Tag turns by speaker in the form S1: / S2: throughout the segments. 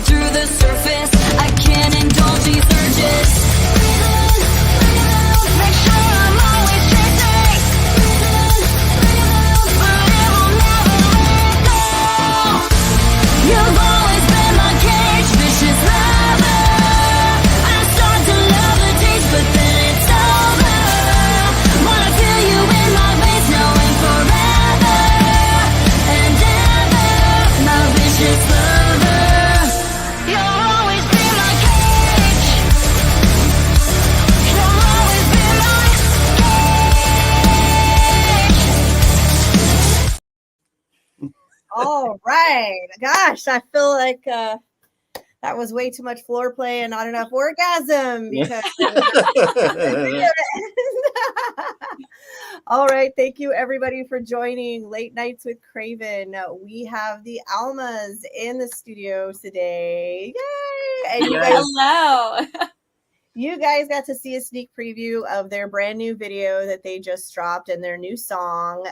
S1: skim through the surface. I can't indulge these urges. Make sure I'm always chasing, but it will never let go. You've always been my cage, vicious lover. I start to love the taste, but then it's over. Wanna feel you in my veins now and forever and ever, my vicious lover. You'll always be my cage. You'll always be my cage.
S2: All right. Gosh, I feel like that was way too much floor play and not enough orgasm because all right, thank you everybody for joining Late Nights with Kraevin. We have the Almas in the studio today. Yay! And
S3: Hello.
S2: you guys got to see a sneak preview of their brand new video that they just dropped and their new song.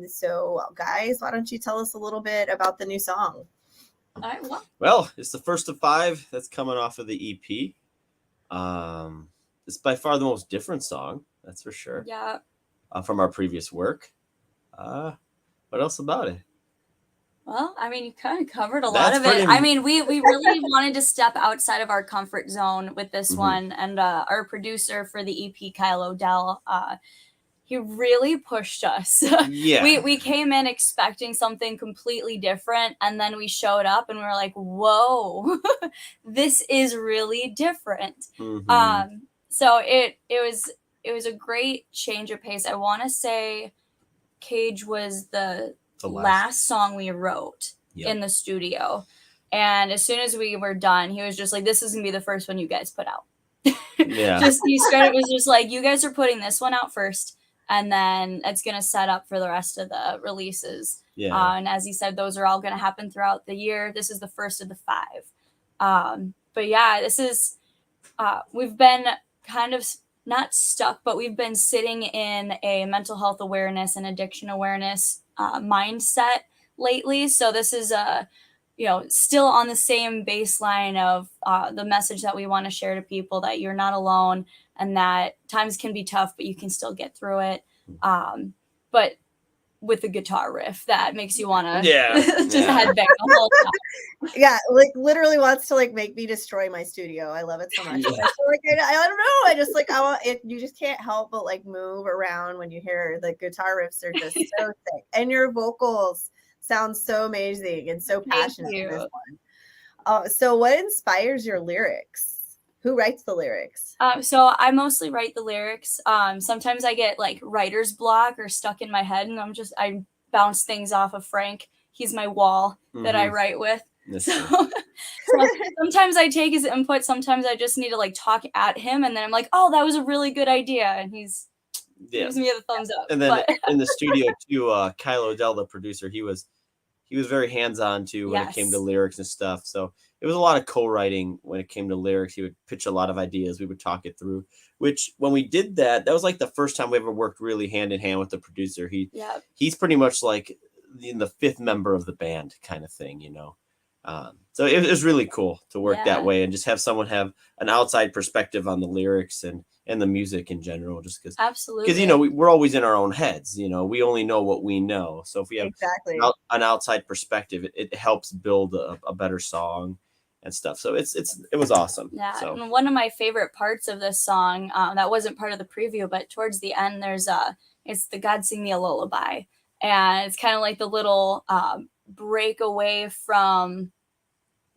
S2: So guys, why don't you tell us a little bit about the new song?
S4: Well, it's the first of 5 that's coming off of the EP. It's by far the most different song, that's for sure.
S3: Yeah.
S4: From our previous work. What else about it?
S3: Well, I mean, you kind of covered a lot of it. I mean, we really wanted to step outside of our comfort zone with this one. And our producer for the EP, Kyle Odell, he really pushed us.
S4: Yeah.
S3: We came in expecting something completely different, and then we showed up and we were like, whoa, this is really different. So it was a great change of pace. I want to say Cage was the last song we wrote in the studio. And as soon as we were done, he was just like, this is going to be the first one you guys put out.
S4: Yeah.
S3: He started, was just like, you guys are putting this one out first, and then it's going to set up for the rest of the releases.
S4: Yeah.
S3: And as he said, those are all going to happen throughout the year. This is the first of the 5. But yeah, this is, we've been kind of not stuck, but we've been sitting in a mental health awareness and addiction awareness mindset lately. So this is still on the same baseline of the message that we want to share to people, that you're not alone and that times can be tough, but you can still get through it. But with a guitar riff that makes you want to just headbang the whole time.
S2: Yeah, like literally wants to like make me destroy my studio. I love it so much. I feel like I don't know. I just like I want it. You just can't help but like move around when you hear the guitar riffs are just so sick, and your vocals sound so amazing and so passionate in this one. So, what inspires your lyrics? Who writes the lyrics?
S3: So I mostly write the lyrics. Sometimes I get like writer's block or stuck in my head, and I bounce things off of Frank. He's my wall that I write with. So sometimes I take his input. Sometimes I just need to like talk at him, and then I'm like, oh, that was a really good idea. And he's gives me the thumbs up.
S4: And then in the studio too, Kyle Odell, the producer, he was very hands-on too when it came to lyrics and stuff. So it was a lot of co-writing when it came to lyrics. He would pitch a lot of ideas. We would talk it through, which when we did that was like the first time we ever worked really hand in hand with the producer. He's pretty much like the 5th member of the band kind of thing, you know? So it was really cool to work that way and just have someone have an outside perspective on the lyrics and the music in general, just because we're always in our own heads, we only know what we know. So if we have an outside perspective, it helps build a better song and stuff. So it was awesome.
S3: Yeah.
S4: So.
S3: And one of my favorite parts of this song, that wasn't part of the preview, but towards the end, it's the God Sing Me a Lullaby. And it's kind of like the little break away from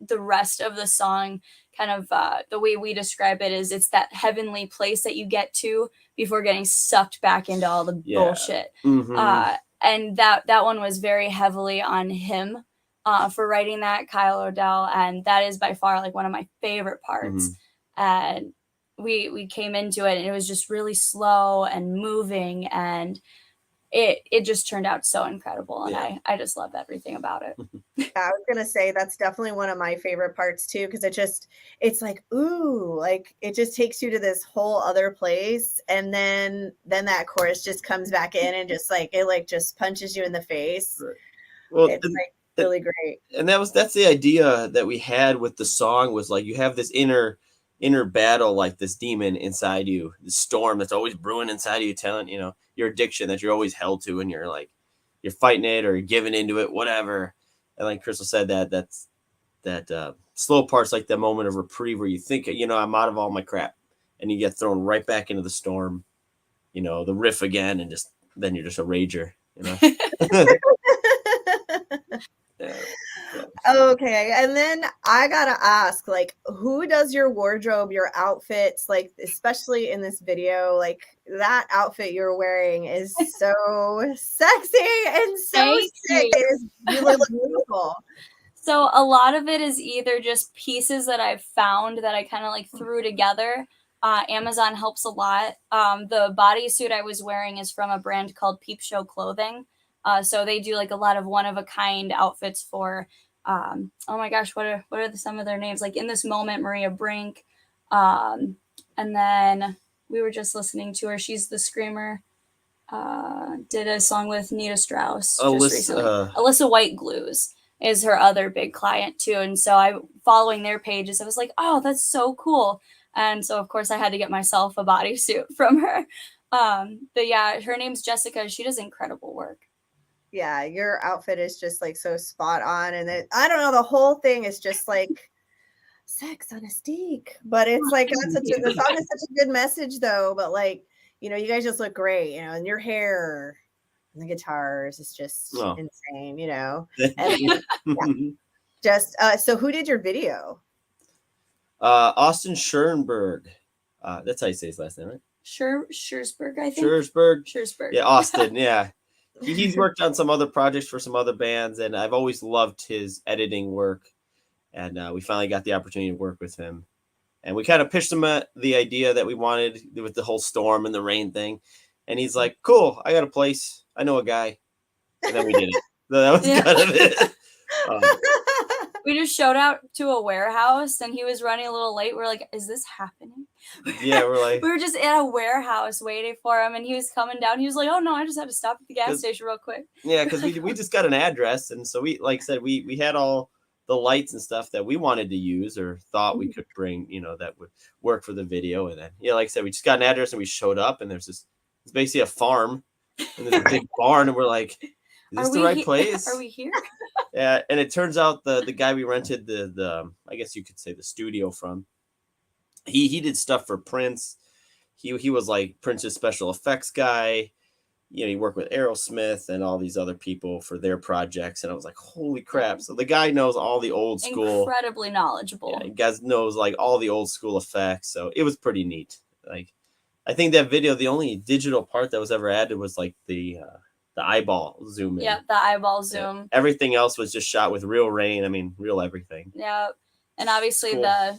S3: the rest of the song. Kind of the way we describe it is it's that heavenly place that you get to before getting sucked back into all the bullshit. And that one was very heavily on him for writing that, Kyle Odell, and that is by far like one of my favorite parts. And we came into it and it was just really slow and moving, and it just turned out so incredible, and I just love everything about it.
S2: I was gonna say that's definitely one of my favorite parts too, because it's like, ooh, like it just takes you to this whole other place, and then that chorus just comes back in and just like it like just punches you in the face.
S4: Well,
S2: really great.
S4: And that's the idea that we had with the song, was like you have this inner battle, like this demon inside you, the storm that's always brewing inside of you, telling your addiction that you're always held to, and you're fighting it or you're giving into it, whatever. And like Crystal said, that slow part's like the moment of reprieve where you think, I'm out of all my crap, and you get thrown right back into the storm, the riff again, and then you're just a rager. Yeah.
S2: Okay, and then I gotta ask, like, who does your wardrobe, your outfits, like, especially in this video? Like, that outfit you're wearing is so sexy and so
S3: Thank
S2: sick.
S3: you.
S2: You look beautiful.
S3: So a lot of it is either just pieces that I've found that I kind of like threw together. Amazon helps a lot. The bodysuit I was wearing is from a brand called Peep Show Clothing. So they do like a lot of one-of-a-kind outfits for, oh my gosh, what are some of their names? Like In This Moment, Maria Brink. And then we were just listening to her. She's the screamer. Did a song with Nita Strauss just recently. Alyssa White Glues is her other big client too. And so I'm following their pages. I was like, oh, that's so cool. And so of course I had to get myself a bodysuit from her. But yeah, her name's Jessica. She does incredible work.
S2: Yeah, your outfit is just like so spot on. And I don't know, the whole thing is just like sex on a stick. But it's like the song is such a good message though. But like, you guys just look great, and your hair and the guitars is just insane, And just so who did your video?
S4: Austin Schoenberg. That's how you say his last name, right?
S3: Schursberg, I think.
S4: Schursberg. Yeah, Austin. Yeah. He's worked on some other projects for some other bands, and I've always loved his editing work. And we finally got the opportunity to work with him. And we kind of pitched him the idea that we wanted with the whole storm and the rain thing. And he's like, cool, I got a place. I know a guy. And then we did it. So that was kind of it.
S3: We just showed out to a warehouse and he was running a little late. We're like, is this happening?
S4: Yeah, we're like,
S3: we were just at a warehouse waiting for him and he was coming down. He was like, oh no, I just had to stop at the gas station real quick.
S4: Yeah, because we just got an address. And so we, like I said, we had all the lights and stuff that we wanted to use or thought we could bring, that would work for the video. And then, like I said, we just got an address and we showed up and it's basically a farm and there's a big barn and we're like, is this the right place?
S3: Are we here?
S4: Yeah. And it turns out the guy we rented the I guess you could say the studio from, he did stuff for Prince. He was like Prince's special effects guy. He worked with Aerosmith and all these other people for their projects. And I was like, holy crap. So the guy knows all the old school.
S3: Incredibly knowledgeable.
S4: Yeah, he guys knows like all the old school effects. So it was pretty neat. Like, I think that video, the only digital part that was ever added was like the eyeball zoom in.
S3: Yeah, the eyeball zoom.
S4: Yeah. Everything else was just shot with real rain. I mean, real everything.
S3: Yeah. And obviously cool.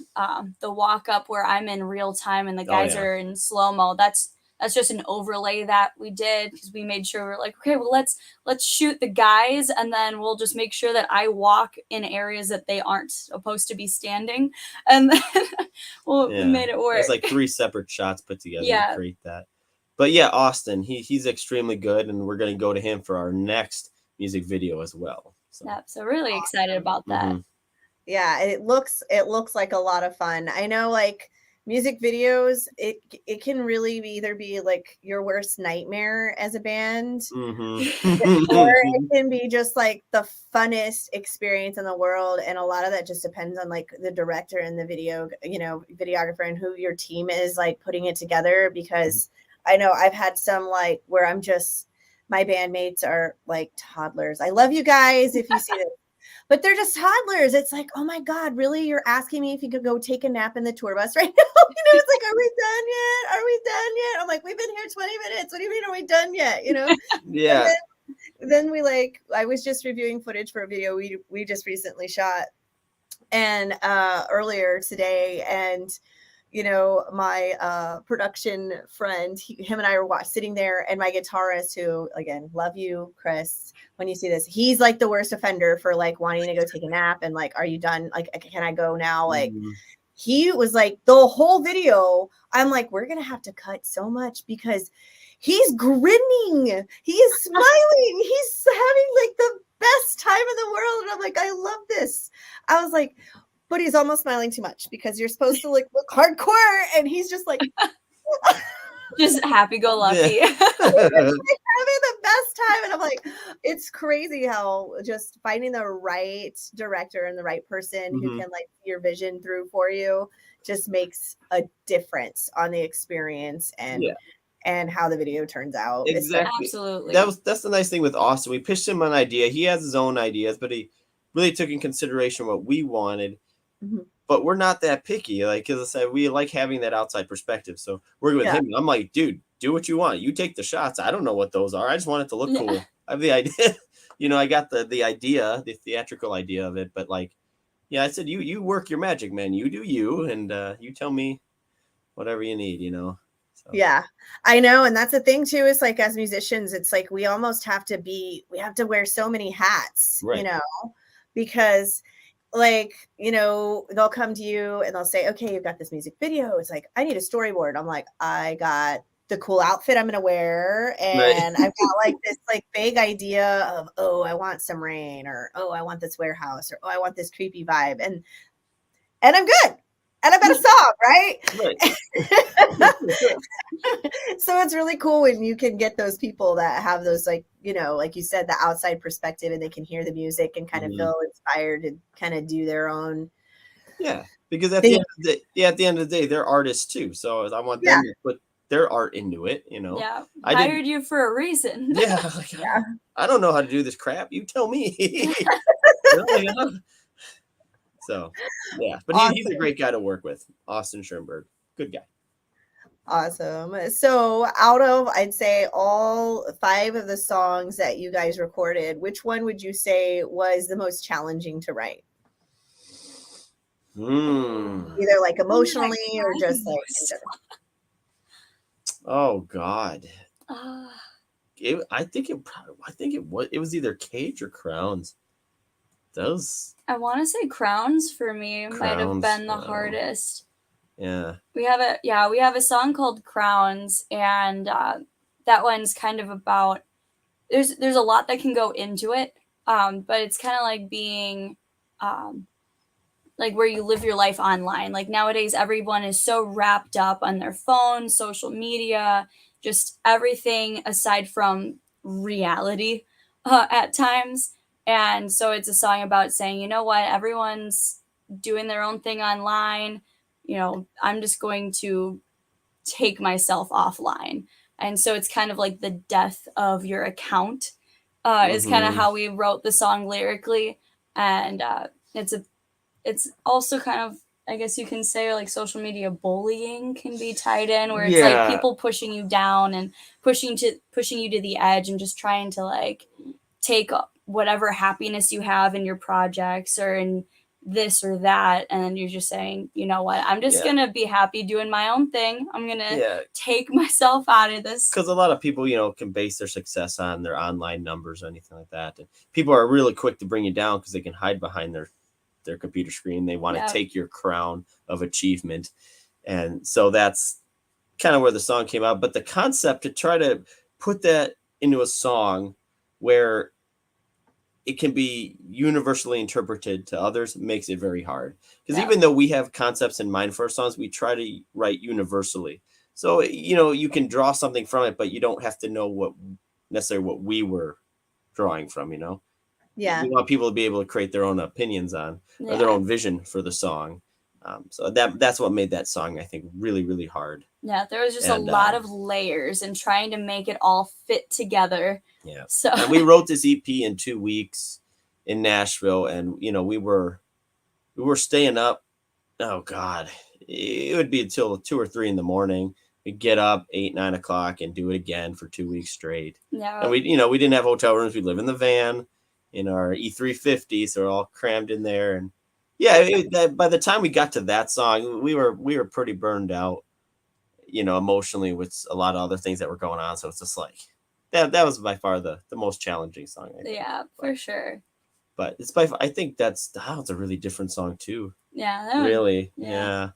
S3: The walk up where I'm in real time and the guys are in slow-mo, that's just an overlay that we did because we made sure we're like, okay, well, let's shoot the guys and then we'll just make sure that I walk in areas that they aren't supposed to be standing. And then we made it work.
S4: It's like 3 separate shots put together to create that. But yeah, Austin, he's extremely good and we're going to go to him for our next music video as well.
S3: So really excited about that.
S4: Mm-hmm.
S2: Yeah, it looks like a lot of fun. I know like music videos, it can really either be like your worst nightmare as a band, or it can be just like the funnest experience in the world. And a lot of that just depends on like the director and the videographer and who your team is like putting it together. Because I know I've had some like where my bandmates are like toddlers. I love you guys if you see this. But they're just toddlers. It's like, oh my God, really? You're asking me if you could go take a nap in the tour bus right now? It's like, are we done yet? Are we done yet? I'm like, we've been here 20 minutes. What do you mean, are we done yet?
S4: Yeah.
S2: Then I was just reviewing footage for a video we just recently shot and earlier today. And, my production friend, him and I were sitting there, and my guitarist, who, again, love you, Chris, when you see this, he's like the worst offender for like wanting to go take a nap and like, are you done? Like, can I go now? Like, he was like the whole video. I'm like, we're going to have to cut so much because he's grinning. He is smiling. He's having like the best time in the world. And I'm like, I love this. I was like, but he's almost smiling too much because you're supposed to like look hardcore, and he's just like
S3: just happy-go-lucky.
S4: Yeah.
S2: having the best time. And I'm like, it's crazy how just finding the right director and the right person who can like see your vision through for you just makes a difference on the experience and how the video turns out.
S4: Exactly.
S3: Absolutely.
S4: That's the nice thing with Austin. We pitched him an idea. He has his own ideas, but he really took in consideration what we wanted. But we're not that picky. Like, as I said, we like having that outside perspective. So working with him, I'm like, dude, do what you want. You take the shots. I don't know what those are. I just want it to look cool. I have the idea. I got the idea, the theatrical idea of it. But like, I said, you work your magic, man. You do you, and you tell me whatever you need. So.
S2: Yeah, I know. And that's the thing too, is like, as musicians, it's like we almost have to wear so many hats, because like, they'll come to you and they'll say, okay, you've got this music video. It's like, I need a storyboard. I'm like, I got the cool outfit I'm going to wear. And I've got like this like vague idea of, oh, I want some rain, or, oh, I want this warehouse, or, oh, I want this creepy vibe. And I'm good. And I've got a song, right? So it's really cool when you can get those people that have those, like, like you said, the outside perspective, and they can hear the music and kind of feel inspired to kind of do their own.
S4: Yeah, because at the end of the day, they're artists too. So I want them to put their art into it.
S3: Yeah, I hired you for a reason.
S4: I don't know how to do this crap. You tell me. So, but awesome. He's a great guy to work with. Austin Schoenberg. Good guy.
S2: Awesome. So out of, I'd say, all 5 of the songs that you guys recorded, which one would you say was the most challenging to write? Either like emotionally or just like in general.
S4: Oh God. I think it was either Cage or Crowns.
S3: I want to say Crowns for me might have been the hardest.
S4: Yeah.
S3: We have a song called Crowns, and that one's kind of about, there's a lot that can go into it, but it's kind of like being like where you live your life online. Like nowadays everyone is so wrapped up on their phone, social media, just everything aside from reality at times. And so it's a song about saying, you know what, everyone's doing their own thing online. I'm just going to take myself offline. And so it's kind of like the death of your account is kind of how we wrote the song lyrically. And it's also kind of, I guess you can say, like social media bullying can be tied in, where it's like people pushing you down and pushing you to the edge and just trying to like take whatever happiness you have in your projects or in this or that, and then you're just saying, you know what, I'm just gonna be happy doing my own thing. I'm gonna take myself out of this,
S4: because a lot of people can base their success on their online numbers or anything like that, and people are really quick to bring you down because they can hide behind their computer screen. They want to take your crown of achievement, and so that's kind of where the song came out. But the concept to try to put that into a song where it can be universally interpreted to others makes it very hard, because even though we have concepts in mind for our songs, we try to write universally. So you can draw something from it, but you don't have to know necessarily what we were drawing from. We want people to be able to create their own opinions on or their own vision for the song. So that's what made that song, I think, really, really hard.
S3: Yeah, there was just a lot of layers and trying to make it all fit together.
S4: Yeah.
S3: So
S4: and we wrote this EP in 2 weeks in Nashville, and we were staying up. Oh God, it would be until 2 or 3 in the morning. We'd get up 8, 9 o'clock and do it again for 2 weeks straight.
S3: Yeah.
S4: And we didn't have hotel rooms. We live in the van in our E350, so we're all crammed in there. And by the time we got to that song, we were pretty burned out, emotionally, with a lot of other things that were going on. So it's just like that was by far the most challenging song, I think.
S3: Yeah, for sure.
S4: But I think that's a really different song too.
S3: Yeah.
S4: Really. Yeah.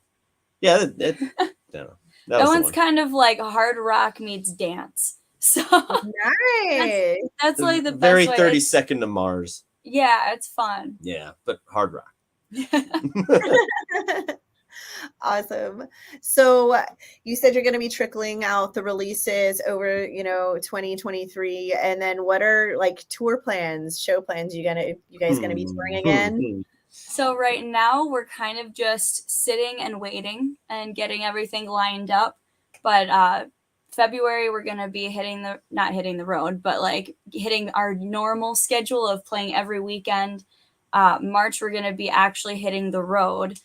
S4: That
S3: one's kind of like hard rock meets dance. So
S2: Nice.
S3: that's like the
S4: very
S3: best way.
S4: 30-second to Mars.
S3: Yeah, it's fun.
S4: Yeah, but hard rock.
S2: Awesome. So you said you're going to be trickling out the releases over, 2023, and then what are like tour plans, show plans? You guys going to be touring again?
S3: So right now we're kind of just sitting and waiting and getting everything lined up. But February we're going to be not hitting the road, but like hitting our normal schedule of playing every weekend. March we're going to be actually hitting the road.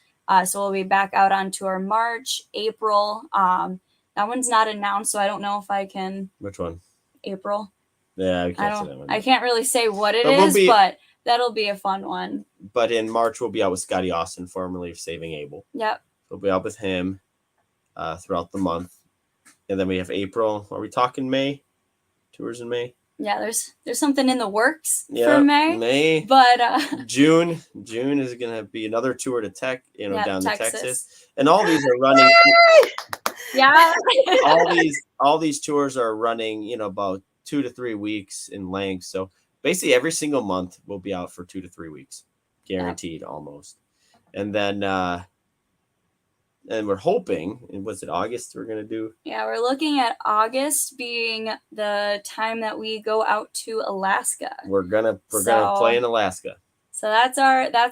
S3: So we'll be back out on tour March, April. That one's not announced, so I don't know if I can.
S4: Which one?
S3: April.
S4: Yeah, I can't say that one.
S3: I can't really say what it is, but that'll be a fun one.
S4: But in March, we'll be out with Scotty Austin, formerly of Saving Abel.
S3: Yep.
S4: We'll be out with him throughout the month. And then we have April. Are we talking May? Tours in May?
S3: Yeah, there's something in the works for May. But
S4: June is gonna be another tour to down to Texas. And all these are running.
S3: Yeah.
S4: all these tours are running, about 2 to 3 weeks in length. So basically every single month we'll be out for 2 to 3 weeks. Guaranteed almost. And then and we're hoping, and was it August we're going to do?
S3: Yeah, we're looking at August being the time that we go out to Alaska.
S4: We're gonna play in Alaska.
S3: So that's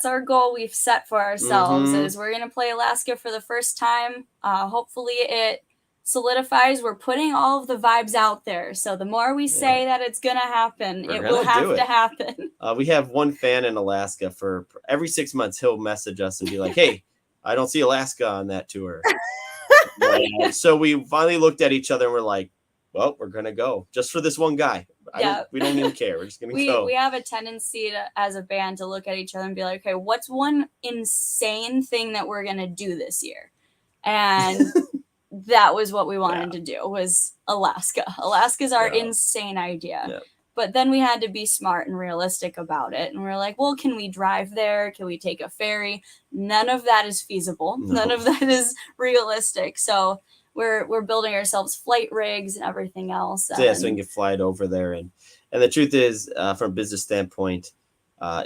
S3: our goal we've set for ourselves is we're going to play Alaska for the first time. Hopefully it solidifies. We're putting all of the vibes out there. So the more we say that it's going to happen, it will have to happen.
S4: We have one fan in Alaska. For every 6 months, he'll message us and be like, hey, I don't see Alaska on that tour. So we finally looked at each other and we're like, well, we're going to go just for this one guy. We don't even care. We're just going to go.
S3: We have a tendency as a band to look at each other and be like, okay, what's one insane thing that we're going to do this year? And that was what we wanted to do was Alaska. Alaska's our insane idea. Yeah. But then we had to be smart and realistic about it. And we're like, well, can we drive there? Can we take a ferry? None of that is feasible. No. None of that is realistic. So we're building ourselves flight rigs and everything else.
S4: So we can fly it over there. And the truth is, from a business standpoint,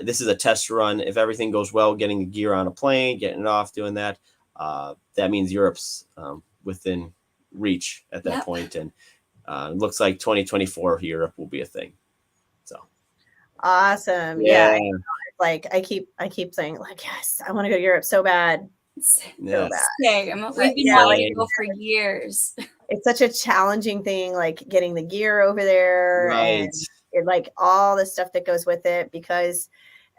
S4: this is a test run. If everything goes well, getting the gear on a plane, getting it off, doing that, that means Europe's within reach at that point. And it looks like 2024 Europe will be a thing. So
S2: awesome. Yeah. Like I keep saying like, yes, I want to go to Europe so bad. So bad.
S3: Same. We've been wanting to go for years.
S2: It's such a challenging thing, like getting the gear over there and like all the stuff that goes with it, because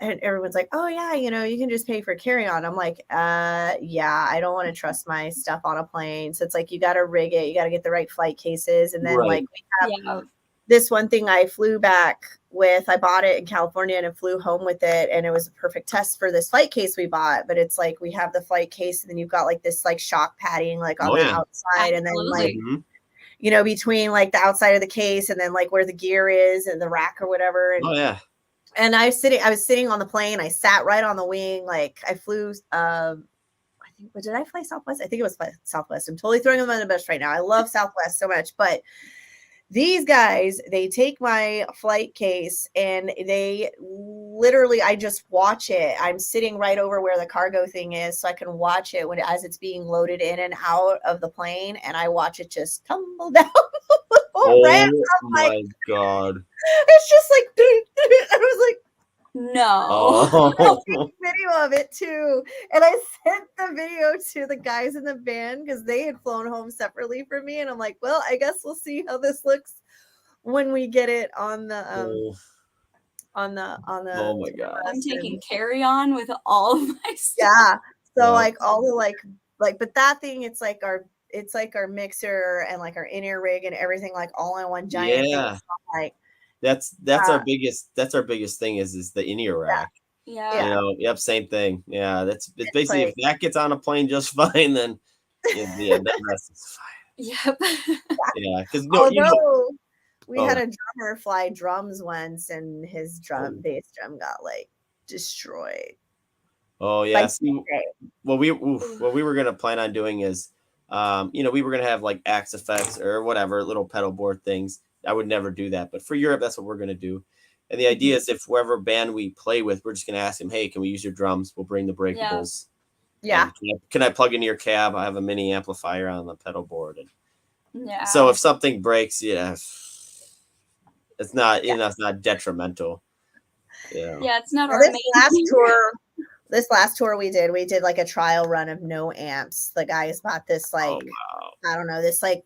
S2: and everyone's like, oh yeah, you can just pay for carry-on. I'm like, yeah, I don't want to trust my stuff on a plane. So it's like, you got to rig it. You got to get the right flight cases. And then like we have this one thing I flew back with, I bought it in California and I flew home with it. And it was a perfect test for this flight case we bought. But it's like, we have the flight case and then you've got like this like shock padding, like on the outside. And then like, between like the outside of the case and then like where the gear is and the rack or whatever. And, and I was sitting on the plane. I sat right on the wing. Like I flew, did I fly Southwest? I think it was Southwest. I'm totally throwing them on the bus right now. I love Southwest so much, but these guys, they take my flight case and they literally, I just watch it. I'm sitting right over where the cargo thing is, so I can watch it as it's being loaded in and out of the plane, and I watch it just tumble down.
S4: My God.
S2: It's just like, I was like,
S3: no.
S2: I'll take a video of it too. And I sent the video to the guys in the band because they had flown home separately from me. And I'm like, well, I guess we'll see how this looks when we get it on the on the
S4: oh my God.
S3: I'm taking carry-on with all of my stuff.
S2: Yeah. So like all the like but that thing, it's like our mixer and like our in-ear rig and everything like all in one giant thing. So like that's
S4: our biggest thing is the in-ear rack.
S3: Yeah.
S4: Same thing. Yeah, it's basically if that gets on a plane just fine, then the rest is fine.
S3: Yep.
S4: Yeah, because
S2: we had a drummer fly drums once, and his bass drum got like destroyed.
S4: Oh yeah. What we were gonna plan on doing is, we were gonna have like Axe effects or whatever little pedal board things I would never do that. But for Europe, that's what we're going to do. And the idea is if whoever band we play with, we're just going to ask them, hey, can we use your drums? We'll bring the breakables.
S2: Yeah.
S4: Can I plug into your cab? I have a mini amplifier on the pedal board. And
S3: Yeah.
S4: so if something breaks, it's not, it's not detrimental.
S3: Yeah, it's not our
S2: this
S3: main
S2: last tour we did like a trial run of no amps. The guys bought this like I don't know, this like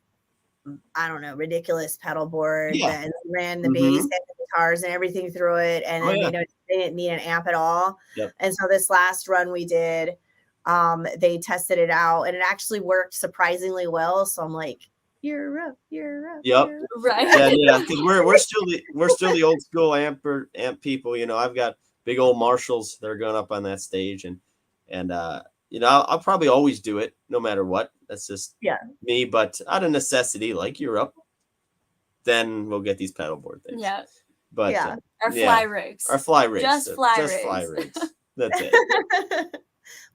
S2: ridiculous pedal board that ran the bass and the guitars and everything through it, and then they didn't need an amp at all. And so this last run we did, they tested it out and it actually worked surprisingly well. So I'm like, Europe.
S4: Yep.
S3: Right.
S4: Yeah, because we're still the old school amp people. I've got big old Marshalls that are going up on that stage, and I'll probably always do it no matter what. That's just me. But out of necessity, like Europe, then we'll get these pedal board things.
S3: Yeah.
S4: But
S3: our fly rigs.
S4: Our fly rigs.
S3: Just fly
S4: rigs. That's it.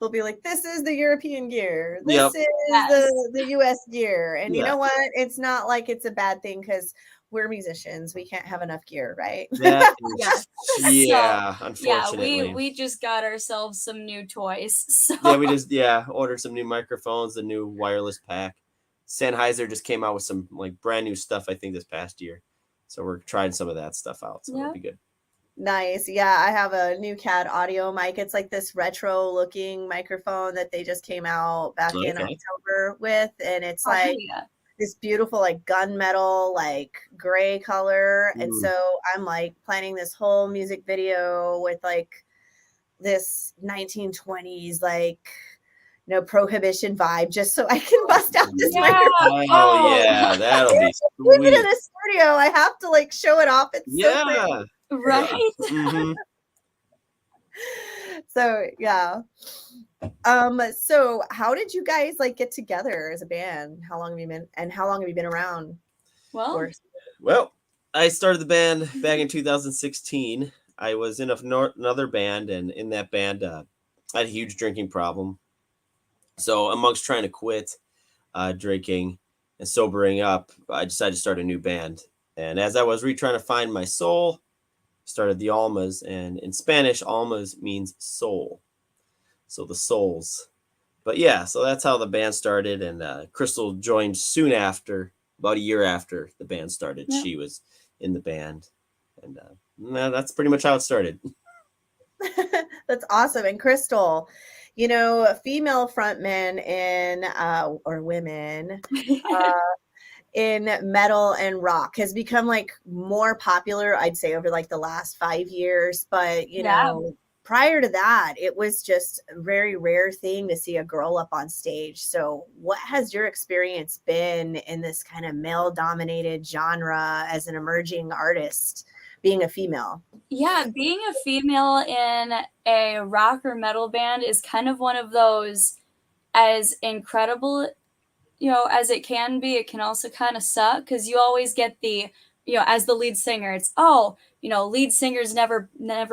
S2: We'll be like, this is the European gear. This is the US gear. And you know what? It's not like it's a bad thing because we're musicians. We can't have enough gear, right?
S4: Unfortunately.
S3: We just got ourselves some new toys. So.
S4: Yeah, we just ordered some new microphones, a new wireless pack. Sennheiser just came out with some like brand new stuff, I think, this past year. So we're trying some of that stuff out. So it'll be good.
S2: Nice. Yeah, I have a new CAD audio mic. It's like this retro looking microphone that they just came out back in October with. And it's this beautiful like gunmetal, like gray color. And so I'm like planning this whole music video with like this 1920s, like, prohibition vibe just so I can bust out this microphone.
S4: Oh, yeah, that'll be sweet.
S2: Even in a studio, I have to like show it off. It's so pretty.
S3: Right.
S2: So so how did you guys like get together as a band? How long have you been around?
S4: Well, I started the band back in 2016. I was in another band, and in that band I had a huge drinking problem. So amongst trying to quit drinking and sobering up, I decided to start a new band. And as I was trying to find my soul, started the Almas, and in Spanish, Almas means soul. So the souls. But so that's how the band started. And Crystal joined soon after, about a year after the band started. Yep. She was in the band. And that's pretty much how it started.
S2: That's awesome. And Crystal, female frontmen or women in metal and rock has become like more popular, I'd say, over like the last 5 years. But, prior to that, it was just a very rare thing to see a girl up on stage. So what has your experience been in this kind of male dominated genre as an emerging artist, being a female?
S3: Yeah, being a female in a rock or metal band is kind of one of those, as incredible as it can be, it can also kind of suck because you always get the, as the lead singer, it's, lead singers never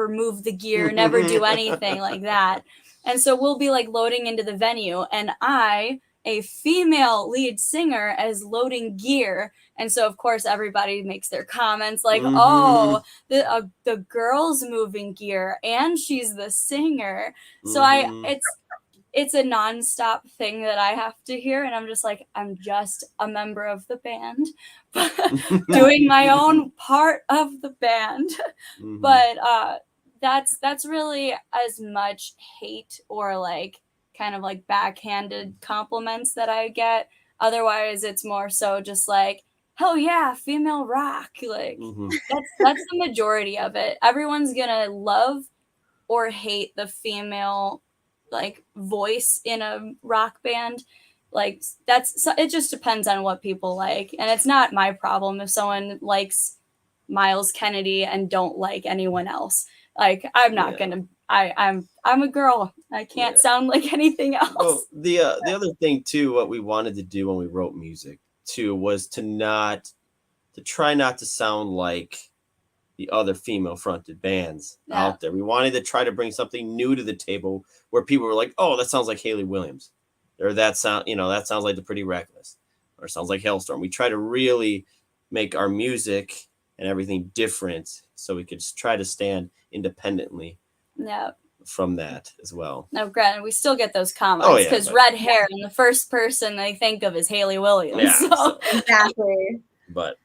S3: move the gear, never do anything like that. And so we'll be like loading into the venue, and a female lead singer, is loading gear. And so, of course, everybody makes their comments like, the girl's moving gear and she's the singer. So it's a nonstop thing that I have to hear. And I'm just like, I'm just a member of the band, doing my own part of the band. But that's really as much hate or like kind of like backhanded compliments that I get. Otherwise, it's more so just like, hell yeah, female rock. Like that's the majority of it. Everyone's gonna love or hate the female like voice in a rock band. Like it just depends on what people like, and it's not my problem if someone likes Miles Kennedy and don't like anyone else. Like I'm not gonna. I'm a girl. I can't sound like anything else.
S4: Well, the other thing too, what we wanted to do when we wrote music too was to try not to sound like the other female fronted bands out there. We wanted to try to bring something new to the table where people were like, oh, that sounds like Haley Williams, or that sounds like the Pretty Reckless, or sounds like Hailstorm. We try to really make our music and everything different, so we could try to stand independently from that as well.
S3: Now, granted, we still get those comments because red hair, and the first person they think of is Haley Williams.
S4: Yeah,
S3: so.
S2: Exactly.
S4: But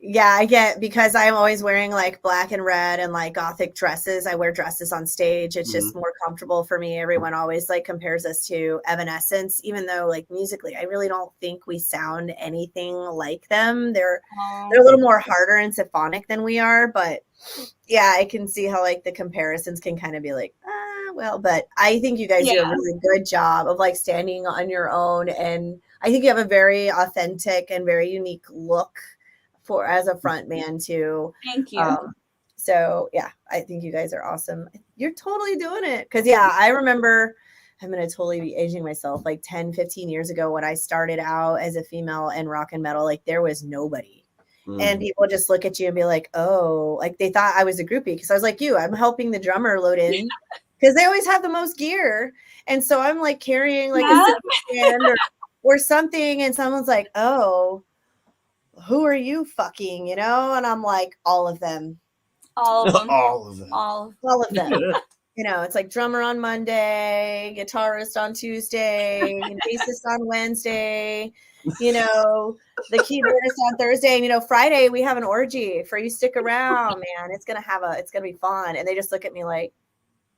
S2: yeah, I get, because I'm always wearing like black and red and like gothic dresses. I wear dresses on stage. It's just more comfortable for me. Everyone always like compares us to Evanescence, even though like musically, I really don't think we sound anything like them. They're a little more harder and symphonic than we are, but yeah, I can see how like the comparisons can kind of be like, well, but I think you guys do a really good job of like standing on your own, and I think you have a very authentic and very unique look for as a front man too.
S3: Thank you.
S2: So yeah, I think you guys are awesome. You're totally doing it. Because yeah, I remember, I'm going to totally be aging myself, like 10-15 years ago when I started out as a female in rock and metal, like there was nobody. And people just look at you and be like, oh, like they thought I was a groupie because I was like you. I'm helping the drummer load in because they always have the most gear. And so I'm like carrying like a stand or something. And someone's like, oh, who are you fucking, you know? And I'm like, all of them.
S3: All of them.
S4: All of them.
S2: All of them. You know, it's like drummer on Monday, guitarist on Tuesday, bassist on Wednesday, you know, the keyboardist on Thursday. And, you know, Friday we have an orgy for you. Stick around, man. It's gonna be fun. And they just look at me like,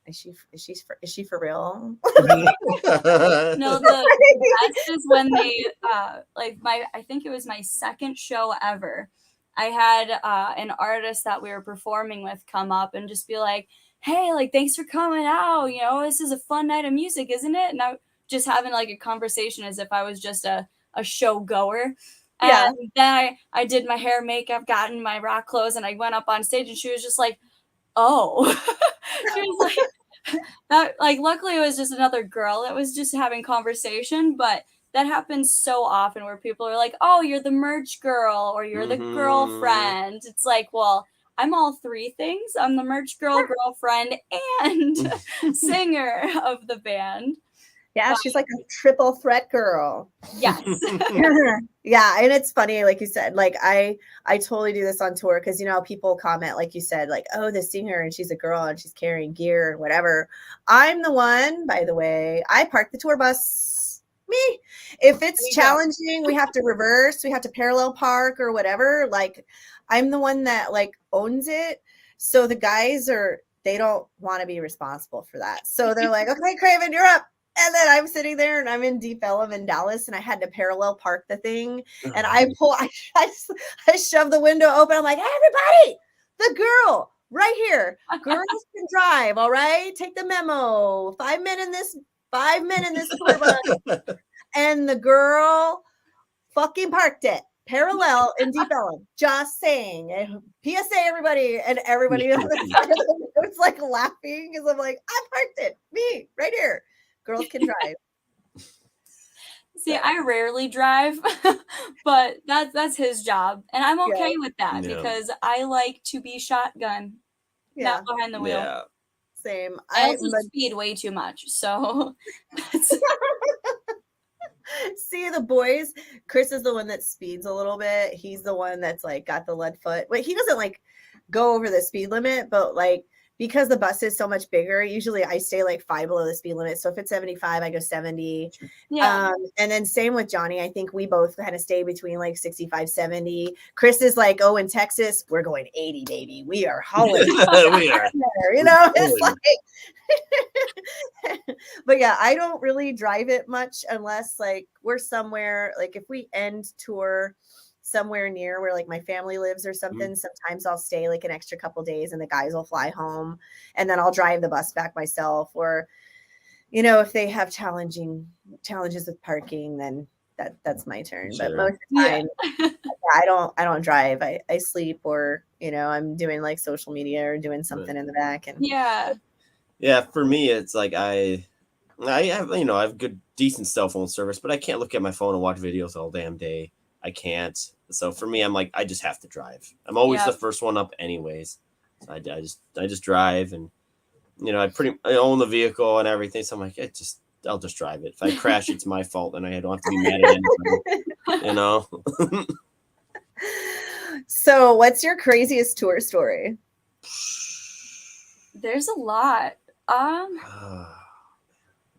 S2: is she for real?
S3: No, the best is when they I think it was my second show ever. I had an artist that we were performing with come up and just be like, hey, like, thanks for coming out. You know, this is a fun night of music, isn't it? And I just having like a conversation as if I was just a show goer. And then I did my hair, makeup, got in my rock clothes, and I went up on stage and she was just like, oh. She was like, that, like, luckily it was just another girl that was just having conversation, but that happens so often where people are like, oh, you're the merch girl or you're the girlfriend. It's like, well, I'm all three things. I'm the merch girl, girlfriend, and singer of the band.
S2: Yeah, she's like a triple threat girl.
S3: Yes.
S2: Yeah, and it's funny, like you said, like I totally do this on tour because, you know, people comment, like you said, like, oh, the singer and she's a girl and she's carrying gear and whatever. I'm the one, by the way, I park the tour bus. Me. If it's challenging, we have to reverse, we have to parallel park or whatever. Like, I'm the one that like owns it. So the guys they don't want to be responsible for that. So they're like, okay, Kraevin, you're up. And then I'm sitting there and I'm in Deep Ellum in Dallas and I had to parallel park the thing. And I shove the window open. I'm like, hey, everybody, the girl right here. Girls can drive. All right. Take the memo. 5 men in this tour bus. And the girl fucking parked it parallel in Deep Ellum. Just saying. And PSA, everybody. And everybody on the side of the window was like laughing because I'm like, I parked it. Me right here. Girls can drive.
S3: See, I rarely drive, but that's his job. And I'm okay with that because I like to be shotgun, not behind the wheel.
S2: Yeah. Same.
S3: I also speed way too much. So
S2: see the boys, Chris is the one that speeds a little bit. He's the one that's like got the lead foot. But he doesn't like go over the speed limit, but like because the bus is so much bigger, usually I stay like 5 below the speed limit. So if it's 75, I go 70. Yeah. And then same with Johnny. I think we both kind of stay between like 65, 70. Chris is like, oh, in Texas, we're going 80, baby. We are hauling. We are. You know, it's like, but yeah, I don't really drive it much unless like we're somewhere, like if we end tour somewhere near where like my family lives or something. Sometimes I'll stay like an extra couple days and the guys will fly home and then I'll drive the bus back myself. Or, you know, if they have challenges with parking, then that's my turn. Sure. But most of the time, I don't drive. I sleep or, you know, I'm doing like social media or doing something in the back. And
S4: yeah, for me, it's like I have, you know, I have good, decent cell phone service, but I can't look at my phone and watch videos all damn day. I can't. So for me, I'm like, I just have to drive. I'm always the first one up anyways. So I just drive and, you know, I own the vehicle and everything. So I'm like, I'll just drive it. If I crash, it's my fault and I don't have to be mad at anybody, you know?
S2: So, what's your craziest tour story?
S3: There's a lot.
S4: I'm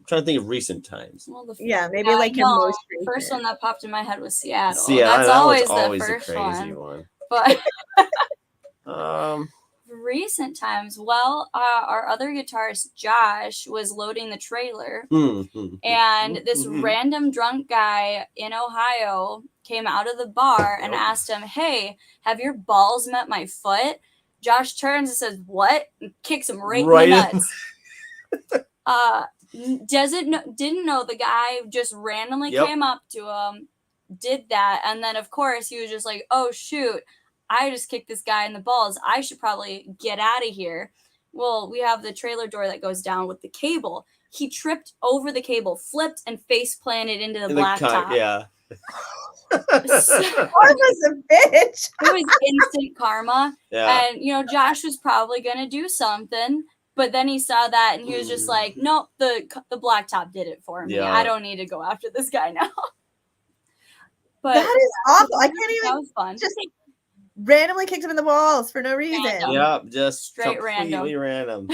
S4: trying to think of recent times.
S3: Well,
S2: maybe like your most
S3: the first one that popped in my head was Seattle.
S4: Seattle,
S3: That's always
S4: the
S3: first
S4: crazy one.
S3: But
S4: Um,
S3: recent times, well, our other guitarist Josh was loading the trailer, and this random drunk guy in Ohio came out of the bar and asked him, "Hey, have your balls met my foot?" Josh turns and says, "What?" and kicks him right in the nuts. Didn't know the guy, just randomly came up to him, did that, and then of course he was just like, "Oh shoot, I just kicked this guy in the balls. I should probably get out of here." Well, we have the trailer door that goes down with the cable. He tripped over the cable, flipped, and face planted into the blacktop.
S4: Yeah.
S2: Karma's a bitch.
S3: It was instant karma. Yeah. And Josh was probably gonna do something, but then he saw that and he was just like, "Nope, the blacktop did it for me. I don't need to go after this guy now." But
S2: that is awful. I can't even.
S3: That was fun.
S2: Just randomly kicked him in the balls for no reason.
S4: Yeah, just
S3: straight
S4: completely random.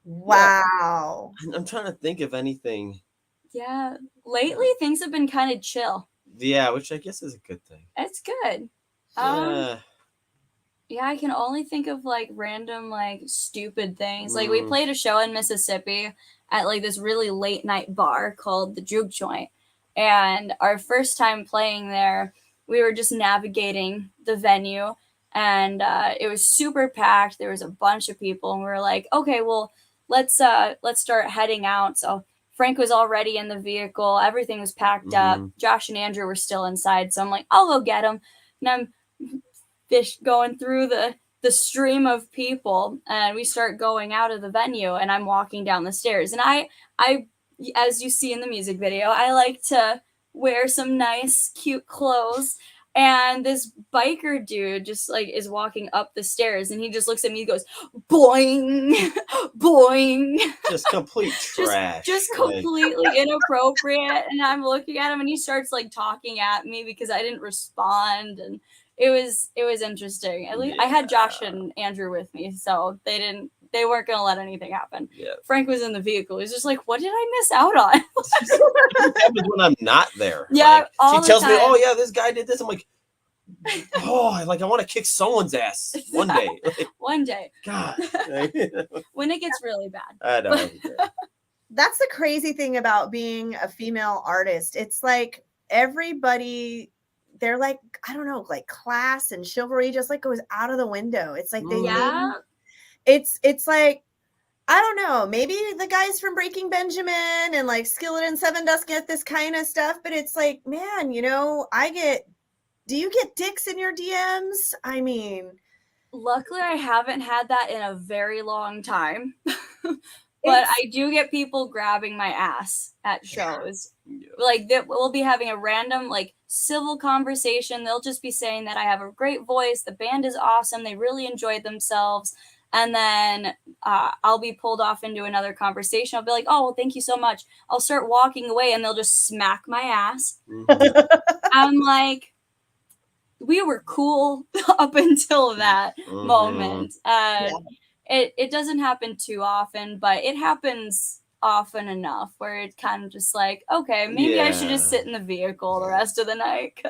S2: Wow.
S4: I'm trying to think of anything.
S3: Yeah, lately things have been kind of chill.
S4: Yeah, which I guess is a good thing.
S3: It's good. Yeah, I can only think of like random, like stupid things. Like we played a show in Mississippi at like this really late night bar called the Juke Joint. And our first time playing there, we were just navigating the venue, and it was super packed. There was a bunch of people, and we were like, okay, well, let's start heading out. So Frank was already in the vehicle. Everything was packed up. Josh and Andrew were still inside. So I'm like, I'll go get them. And I'm going through the stream of people, and we start going out of the venue, and I'm walking down the stairs. And I, as you see in the music video, I like to wear some nice, cute clothes. And this biker dude just like is walking up the stairs, and he just looks at me, he goes, boing, boing.
S4: Just complete trash.
S3: Just completely inappropriate. And I'm looking at him, and he starts like talking at me because I didn't respond. And it was interesting. At least I had Josh and Andrew with me, so they weren't going to let anything happen. Yeah. Frank was in the vehicle. He's just like, what did I miss out on?
S4: It happens when I'm not there.
S3: Yeah.
S4: Like, she tells me, oh, yeah, this guy did this. I'm like, oh, I want to kick someone's ass one day. Like,
S3: one day.
S4: God.
S3: When it gets really bad.
S4: I know.
S2: That's the crazy thing about being a female artist. It's like everybody, they're like, I don't know, like class and chivalry just like goes out of the window. It's like it's like, I don't know, maybe the guys from Breaking Benjamin and like Skillet and Seven Dust get this kind of stuff, but it's like, man, do you get dicks in your DMs? I mean,
S3: luckily I haven't had that in a very long time. But I do get people grabbing my ass at shows. Yeah. Like we'll be having a random like civil conversation. They'll just be saying that I have a great voice. The band is awesome. They really enjoyed themselves. And then I'll be pulled off into another conversation. I'll be like, oh, well, thank you so much. I'll start walking away, and they'll just smack my ass. I'm like, we were cool up until that moment. It doesn't happen too often, but it happens often enough where it's kind of just like, okay, maybe I should just sit in the vehicle the rest of the night.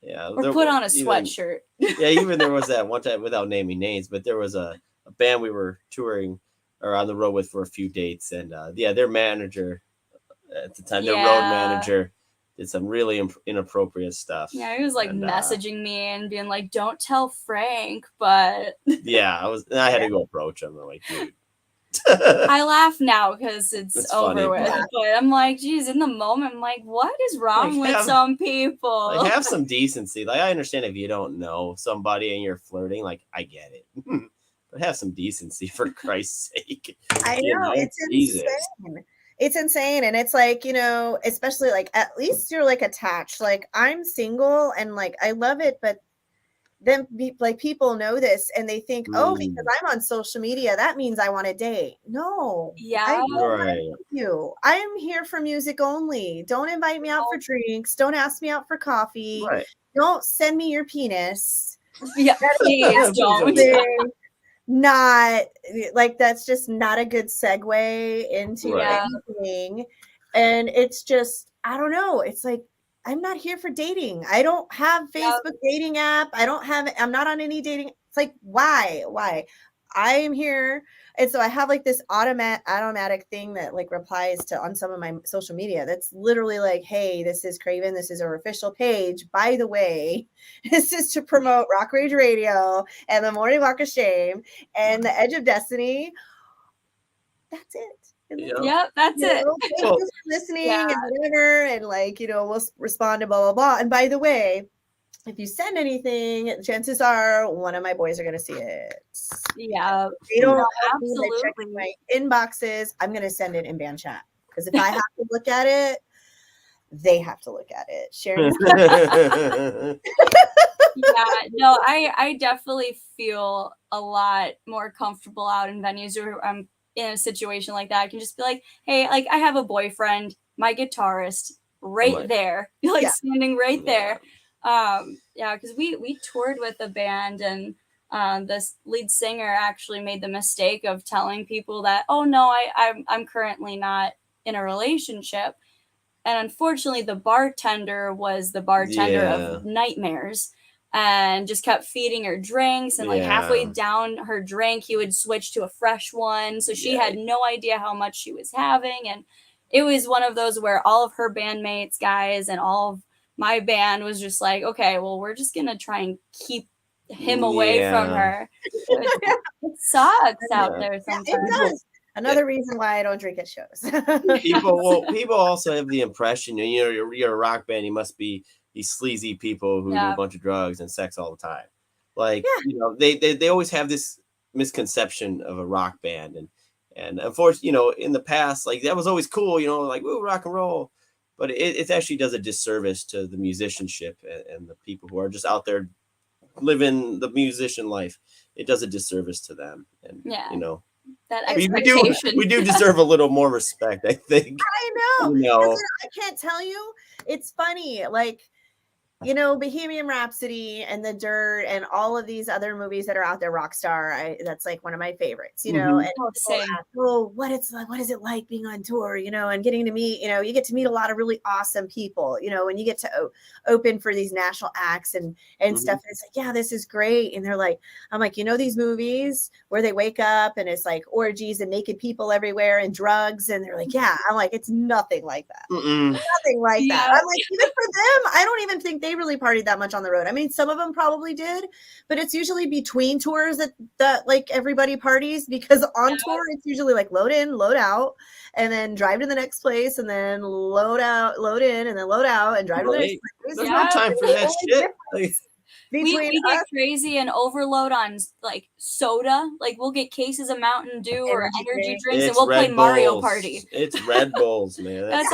S3: Or put on a sweatshirt.
S4: Even there was that one time, without naming names, but there was a band we were touring or on the road with for a few dates. And their manager at the time, their road manager, did some really inappropriate stuff.
S3: Yeah, he was like messaging me and being like, "Don't tell Frank," but
S4: I had to go approach him. I'm like, dude.
S3: I laugh now because it's over
S4: funny,
S3: with. But I'm like, geez, in the moment, I'm like, what is wrong with some people?
S4: Like, have some decency. Like, I understand if you don't know somebody and you're flirting, like, I get it. But have some decency, for Christ's sake.
S2: I know, it's insane. It's insane. And it's like, especially like, at least you're like attached. Like, I'm single and like, I love it, but then like people know this and they think, oh, because I'm on social media, that means I want to date. No, I don't want to date you. I'm here for music only. Don't invite me out for drinks. Don't ask me out for coffee.
S4: Right.
S2: Don't send me your penis.
S3: Yeah, please don't.
S2: Not like, that's just not a good segue into anything. And it's just, I don't know. It's like, I'm not here for dating. I don't have Facebook dating app. I'm not on any dating. It's like, why? I am here. And so I have like this automatic thing that like replies to on some of my social media. That's literally like, hey, this is Kraevin. This is our official page. By the way, this is to promote Rock Rage Radio and the Morning Walk of Shame and the Edge of Destiny. That's it.
S3: Yep, that's it.
S2: Thank you for listening and whatever. And like, we'll respond to blah, blah, blah. And by the way, if you send anything, chances are one of my boys are going to see it.
S3: Yeah.
S2: They don't check my inboxes. I'm going to send it in band chat. Because if I have to look at it, they have to look at it. Sharon.
S3: I definitely feel a lot more comfortable out in venues where I'm in a situation like that. I can just be like, hey, like I have a boyfriend, my guitarist right there, like standing right there. Because we toured with a band, and this lead singer actually made the mistake of telling people that, oh no, I'm currently not in a relationship. And unfortunately the bartender was the bartender of nightmares and just kept feeding her drinks, and like halfway down her drink he would switch to a fresh one, so she had no idea how much she was having. And it was one of those where all of her bandmates, guys, and all of my band was just like, okay, well, we're just gonna try and keep him away from her. It sucks out there sometimes.
S2: It does. Another reason why I don't drink at shows.
S4: people also have the impression, you're a rock band, you must be these sleazy people who do a bunch of drugs and sex all the time. Like, they always have this misconception of a rock band, and unfortunately, in the past, like that was always cool, like, woo, rock and roll. But it actually does a disservice to the musicianship and the people who are just out there living the musician life. It does a disservice to them. And,
S3: that
S4: we do deserve a little more respect, I think.
S2: I know. I can't tell you. It's funny. Like, Bohemian Rhapsody and The Dirt and all of these other movies that are out there, Rockstar, that's like one of my favorites, and what is it like being on tour, and getting to meet, you get to meet a lot of really awesome people, and you get to open for these national acts and stuff. And it's like, yeah, this is great. And they're like, I'm like, these movies where they wake up and it's like orgies and naked people everywhere and drugs. And they're like, yeah, I'm like, it's nothing like that. Nothing like that. I'm like, even for them, I don't even think they really partied that much on the road. I mean, some of them probably did, but it's usually between tours that like everybody parties, because on tour it's usually like load in, load out, and then drive to the next place, and then load in, and then load out and drive to the next place.
S4: There's no time for that shit.
S3: We get crazy and overload on like soda. Like we'll get cases of Mountain Dew or energy drinks, and we'll play Mario Party.
S4: It's Red Bulls, man.
S3: That's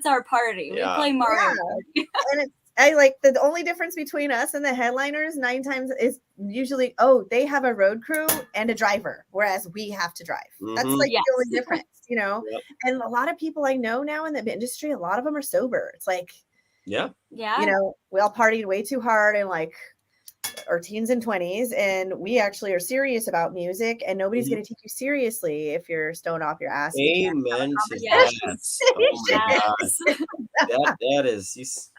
S3: our party. We play Mario Party.
S2: And I like the only difference between us and the headliners 9 times is usually, they have a road crew and a driver, whereas we have to drive. That's like the only difference, And a lot of people I know now in the industry, a lot of them are sober. It's like, we all partied way too hard in like our teens and 20s, and we actually are serious about music, and nobody's going to take you seriously if you're stoned off your ass.
S4: Amen to that. Oh my God. That is,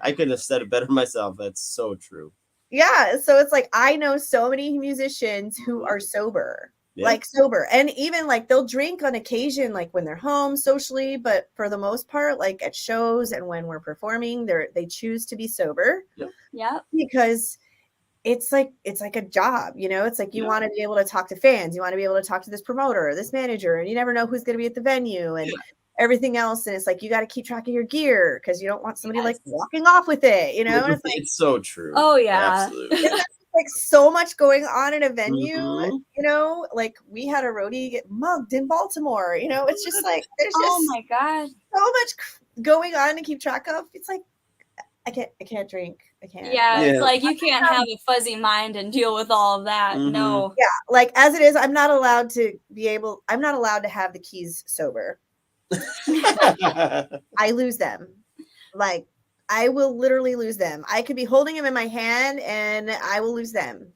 S4: I couldn't have said it better myself. That's so true.
S2: Yeah. So it's like, I know so many musicians who are sober, like sober. And even like they'll drink on occasion, like when they're home socially, but for the most part, like at shows and when we're performing, they choose to be sober.
S3: Yeah.
S2: Because it's like a job, it's like you want to be able to talk to fans. You want to be able to talk to this promoter or this manager, and you never know who's going to be at the venue and everything else. And it's like, you got to keep track of your gear because you don't want somebody like walking off with it, And it's like,
S4: it's so true.
S3: Oh yeah.
S4: Absolutely.
S2: Like so much going on in a venue, like we had a roadie get mugged in Baltimore, it's just like, there's just
S3: oh my God,
S2: so much going on to keep track of. It's like, I can't drink. I can't.
S3: Yeah,
S4: Yeah.
S3: it's like you can't have a fuzzy mind and deal with all of that.
S4: Mhm.
S3: No.
S2: Yeah, like as it is, I'm not allowed to have the keys sober. I lose them. Like I will literally lose them. I could be holding them in my hand and I will lose them.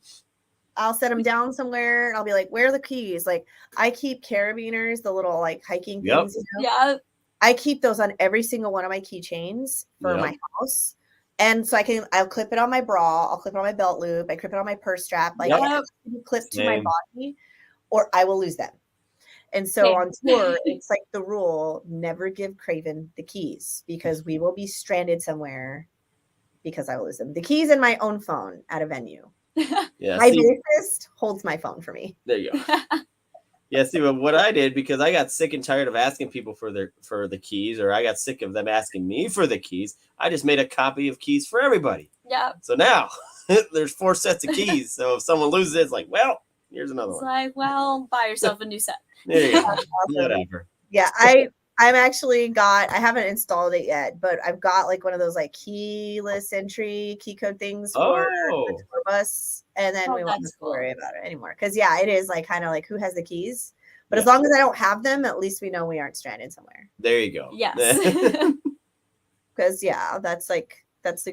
S2: I'll set them down somewhere and I'll be like, where are the keys? Like I keep carabiners, the little like hiking
S4: Yep.
S2: things, you know?
S3: Yeah.
S2: I keep those on every single one of my keychains for my house. And so I'll clip it on my bra, I'll clip it on my belt loop, I clip it on my purse strap, like
S4: Yep.
S2: it has to be clipped to my
S4: Same.
S2: body or I will lose them. And so on tour, it's like the rule, never give Kraevin the keys because we will be stranded somewhere because I will lose them. The keys in my own phone at a venue.
S4: Yeah,
S2: My
S4: see,
S2: bassist holds my phone for me.
S4: there you go. Yeah, see, but what I did, because I got sick and tired of asking people for the keys, or I got sick of them asking me for the keys, I just made a copy of keys for everybody.
S3: Yeah.
S4: So now there's 4 sets of keys. So if someone loses it, it's like, well, here's another
S3: It's
S4: one.
S3: like, well, buy yourself a new set.
S4: There you go.
S2: Awesome.
S4: Whatever.
S2: Yeah, I've actually I haven't installed it yet, but I've got like one of those like keyless entry key code things for the tour bus, and then we won't have to worry about it anymore. Because yeah, it is like kind of like who has the keys, but as long as I don't have them, at least we know we aren't stranded somewhere.
S4: There you go.
S3: Yes.
S2: Because yeah, that's like it's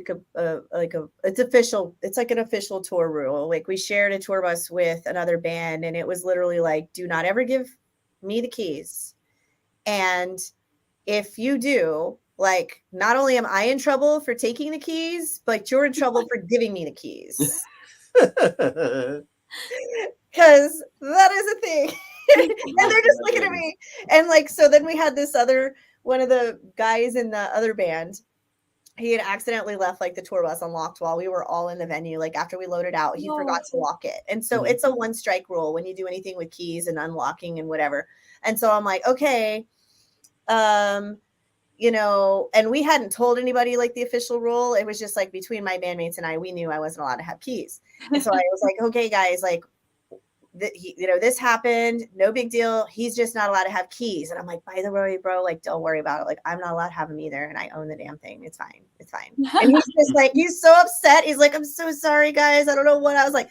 S2: official. It's like an official tour rule. Like we shared a tour bus with another band, and it was literally like, do not ever give me the keys. And if you do, like, not only am I in trouble for taking the keys, but you're in trouble for giving me the keys. Because that is a thing. And they're just looking at me. And like, so then we had this one of the guys in the other band, he had accidentally left like the tour bus unlocked while we were all in the venue. Like after we loaded out, he forgot to lock it. And so it's a 1 strike rule when you do anything with keys and unlocking and whatever. And so I'm like, okay, you know, and we hadn't told anybody like the official rule. It was just like between my bandmates and I, we knew I wasn't allowed to have keys. And so I was like, okay, guys, like, you know, this happened, no big deal. He's just not allowed to have keys. And I'm like, by the way, bro, like, don't worry about it. Like, I'm not allowed to have them either. And I own the damn thing. It's fine. It's fine. And he's just like, he's so upset. He's like, I'm so sorry, guys. I don't know what I was like.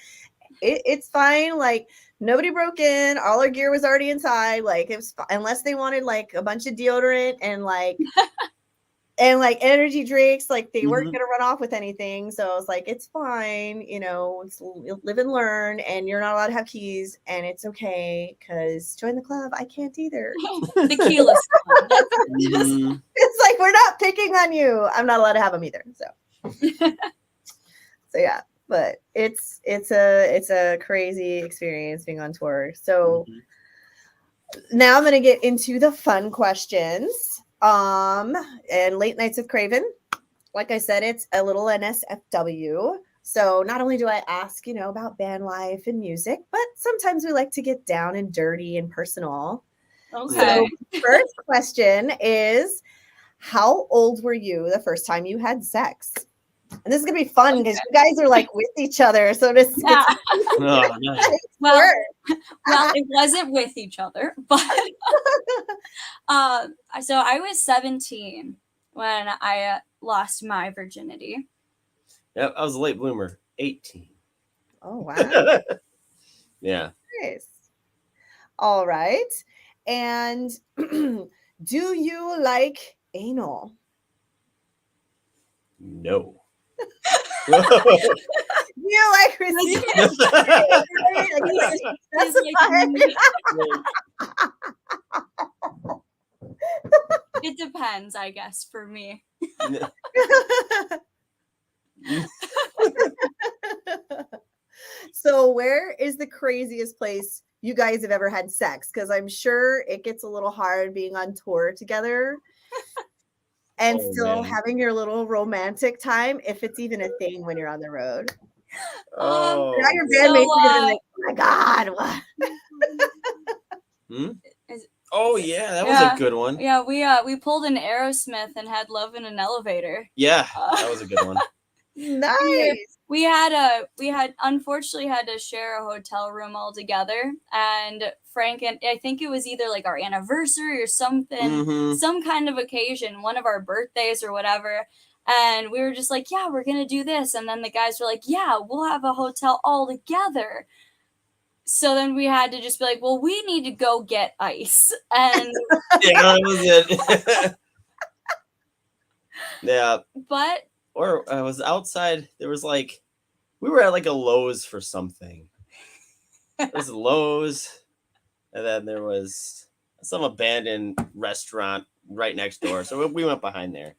S2: It's fine. Like, nobody broke in. All our gear was already inside. Like, it was unless they wanted like a bunch of deodorant and like and like energy drinks, like they weren't gonna run off with anything. So I was like, it's fine, you know, live and learn, and you're not allowed to have keys, and it's okay because join the club. I can't either.
S3: The keyless club.
S2: It's like we're not picking on you. I'm not allowed to have them either. So yeah. But it's a crazy experience being on tour. So now I'm gonna get into the fun questions. And Late Nights with Kraevin. Like I said, it's a little NSFW. So not only do I ask, you know, about band life and music, but sometimes we like to get down and dirty and personal.
S3: Okay.
S2: So first question is, how old were you the first time you had sex? And this is gonna be fun because you guys are like with each other, so to speak.
S3: Yeah.
S4: Oh, nice.
S3: Well, it wasn't with each other, but so I was 17 when I lost my virginity.
S4: Yep, I was a late bloomer. 18.
S2: Oh wow.
S4: Yeah.
S2: Nice. All right. And do you like anal?
S4: No.
S2: You like receiving
S3: It depends, I guess, for me.
S2: So where is the craziest place you guys have ever had sex? Because I'm sure it gets a little hard being on tour together and still having your little romantic time, if it's even a thing when you're on the road. Now your bandmates are gonna be like, oh my God, what?
S4: Oh yeah, that was a good one.
S3: Yeah, we pulled an Aerosmith and had Love in an Elevator.
S4: Yeah, that was a good one.
S2: Nice.
S3: We unfortunately had to share a hotel room all together, and Frank and I think it was either like our anniversary or something, some kind of occasion, one of our birthdays or whatever. And we were just like, yeah, we're going to do this. And then the guys were like, yeah, we'll have a hotel all together. So then we had to just be like, well, we need to go get ice. And
S4: yeah, that was it. Yeah.
S3: But
S4: or I was outside. There was like, we were at like a Lowe's for something. There was Lowe's, and then there was some abandoned restaurant right next door. So we went behind there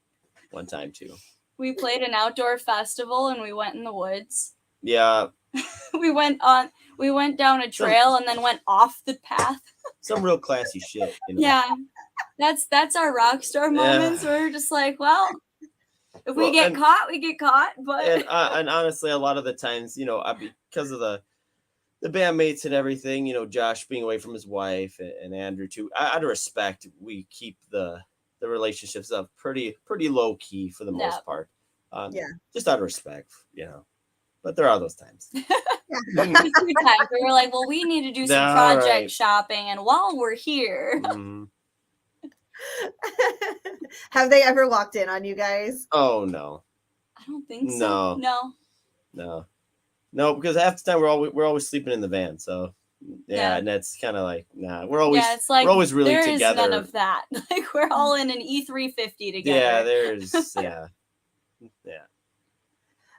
S4: one time too.
S3: We played an outdoor festival and we went in the woods.
S4: Yeah.
S3: we went down a trail and then went off the path.
S4: Some real classy shit. You know?
S3: Yeah. That's our rock star moments. Yeah. We're just like, well, if we get caught, we get caught. But
S4: and honestly, a lot of the times, you know, because of the bandmates and everything, you know, Josh being away from his wife and Andrew too, out of respect, we keep the relationships up pretty low key for the most part. Just out of respect, you know. But there are those times.
S3: We were like, well, we need to do some project shopping, and while we're here.
S4: Mm-hmm.
S2: Have they ever walked in on you guys?
S4: Oh no.
S3: I don't think so.
S4: No, because half the time we're always sleeping in the van, so and that's kind of like we're always really
S3: there
S4: together.
S3: There is none of that. Like we're all in an E350 together.
S4: Yeah, there's yeah.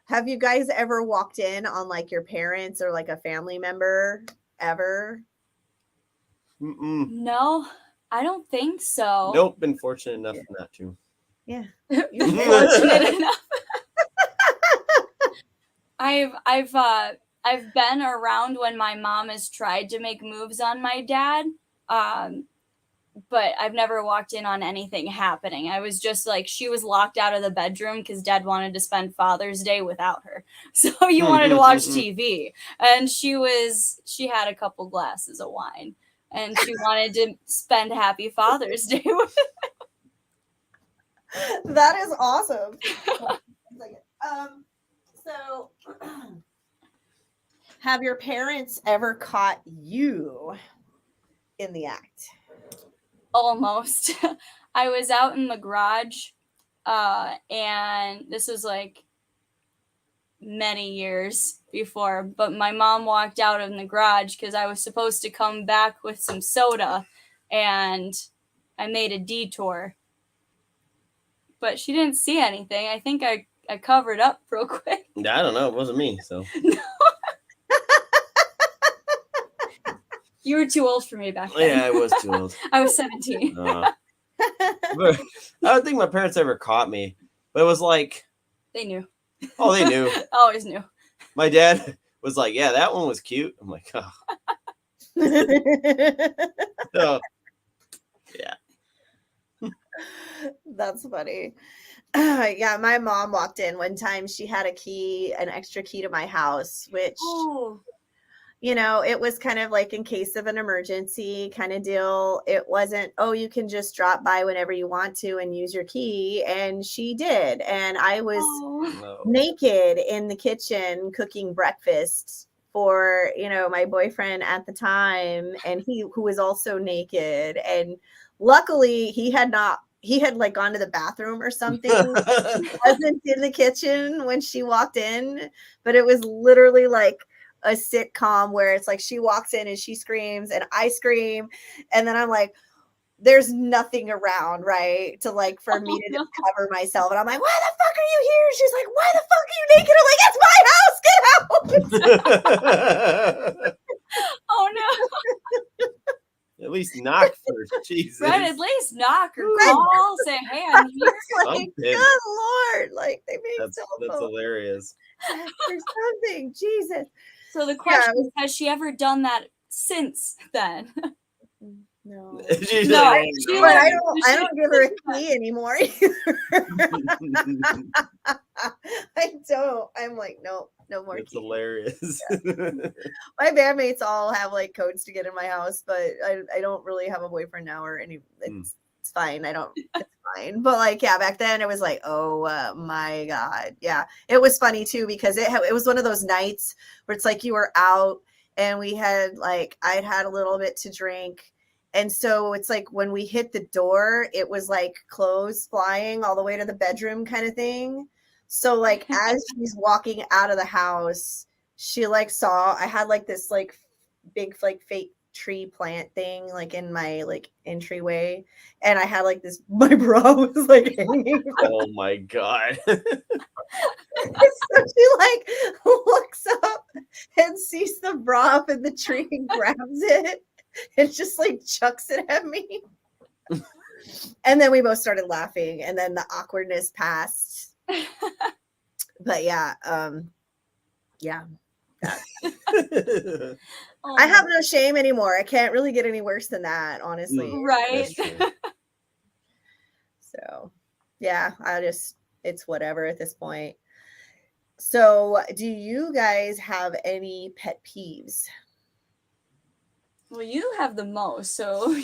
S2: Have you guys ever walked in on like your parents or like a family member ever?
S4: Mm-mm.
S3: No, I don't think so.
S4: Nope, been fortunate enough not to.
S2: Yeah,
S3: you're fortunate enough. I've been around when my mom has tried to make moves on my dad, but I've never walked in on anything happening. I was just like, she was locked out of the bedroom because Dad wanted to spend Father's Day without her. So you wanted to watch TV, and she had a couple glasses of wine, and she wanted to spend Happy Father's Day with
S2: him. That is awesome. So, have your parents ever caught you in the act?
S3: Almost. I was out in the garage, and this was like many years before, but my mom walked out in the garage because I was supposed to come back with some soda, and I made a detour. But she didn't see anything. I think I covered up real quick.
S4: Yeah, I don't know. It wasn't me, so.
S3: No. You were too old for me back then.
S4: Yeah, I was too old.
S3: I was 17.
S4: But I don't think my parents ever caught me. But it was like...
S3: They knew.
S4: Oh, they knew.
S3: Always knew.
S4: My dad was like, yeah, that one was cute. I'm like, oh. So, yeah.
S2: That's funny. Yeah, my mom walked in one time. She had an extra key to my house, which... Oh. You know, it was kind of like in case of an emergency kind of deal. It wasn't, oh, you can just drop by whenever you want to and use your key. And she did. And I was naked in the kitchen cooking breakfast for, you know, my boyfriend at the time. And who was also naked. And luckily he had like gone to the bathroom or something. He wasn't in the kitchen when she walked in, but it was literally like a sitcom where it's like she walks in and she screams and I scream, and then I'm like, there's nothing around, right, to like for me to just cover myself, and I'm like, why the fuck are you here? She's like, why the fuck are you naked? I'm like, it's my house, get out.
S3: Oh no.
S4: At least knock first, Jesus.
S3: Right, at least knock or call, say, hey, I'm here.
S2: Like, good Lord, like they made
S4: that's hilarious.
S2: There's something, Jesus.
S3: So the question is, has she ever done that since then?
S2: No.
S3: No.
S2: I don't give her a key anymore. I don't. I'm like, no more.
S4: It's hilarious.
S2: Yeah. My bandmates all have like codes to get in my house, but I don't really have a boyfriend now or any. It's fine. It's fine. But like, yeah, back then it was like, oh my God. Yeah. It was funny too, because it was one of those nights where it's like you were out and we had like, I'd had a little bit to drink And so it's like when we hit the door, it was like clothes flying all the way to the bedroom kind of thing. So like as she's walking out of the house, she like saw I had like this like big like fake tree plant thing like in my like entryway, and I had like this my bra was like hanging.
S4: Oh my God.
S2: So she like looks up and sees the bra up in the tree and grabs it and just like chucks it at me. And then we both started laughing, and then the awkwardness passed. But yeah, yeah.
S3: Oh,
S2: I have no shame anymore. I can't really get any worse than that, honestly.
S3: right.
S4: That's true.
S2: So yeah, it's whatever at this point. So do you guys have any pet peeves?
S3: Well, you have the most, so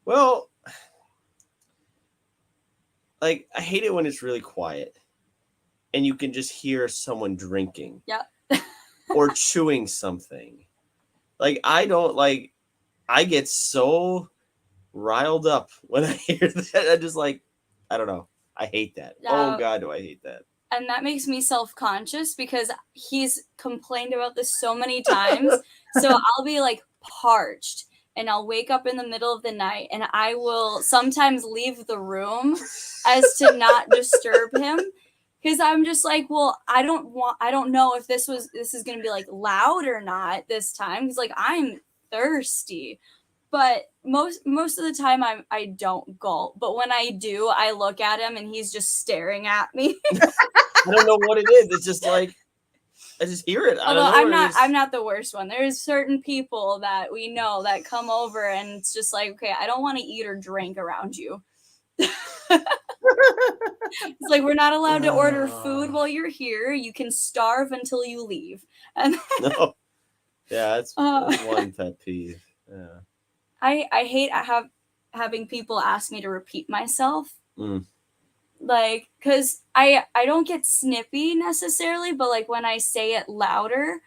S4: Well, like I hate it when it's really quiet and you can just hear someone drinking.
S3: yeah.
S4: Or chewing something. Like I get so riled up when I hear that. I just like, I don't know. I hate that. Oh God, do I hate that.
S3: And that makes me self-conscious because he's complained about this so many times. So I'll be like parched and I'll wake up in the middle of the night and I will sometimes leave the room as to not disturb him. Because I'm just like, well, I don't know if this is going to be like loud or not this time. Because like I'm thirsty. But most of the time I don't gulp. But when I do, I look at him and he's just staring at me.
S4: I don't know what it is. It's just like I just hear it.
S3: Although I'm not the worst one. There's certain people that we know that come over and it's just like, okay, I don't want to eat or drink around you. It's like we're not allowed to order food while you're here. You can starve until you leave. And
S4: no. Yeah, that's one pet peeve. Yeah.
S3: I hate having people ask me to repeat myself.
S4: Mm.
S3: Like, because I don't get snippy necessarily, but like when I say it louder,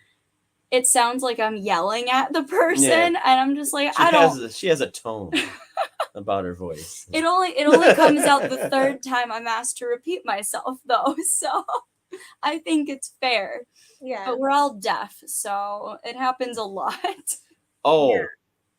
S3: it sounds like I'm yelling at the person, and I'm just like,
S4: She has a tone about her voice.
S3: It only comes out the third time I'm asked to repeat myself, though. So I think it's fair.
S2: Yeah.
S3: But we're all deaf, so it happens a lot.
S4: Oh,
S2: Yeah.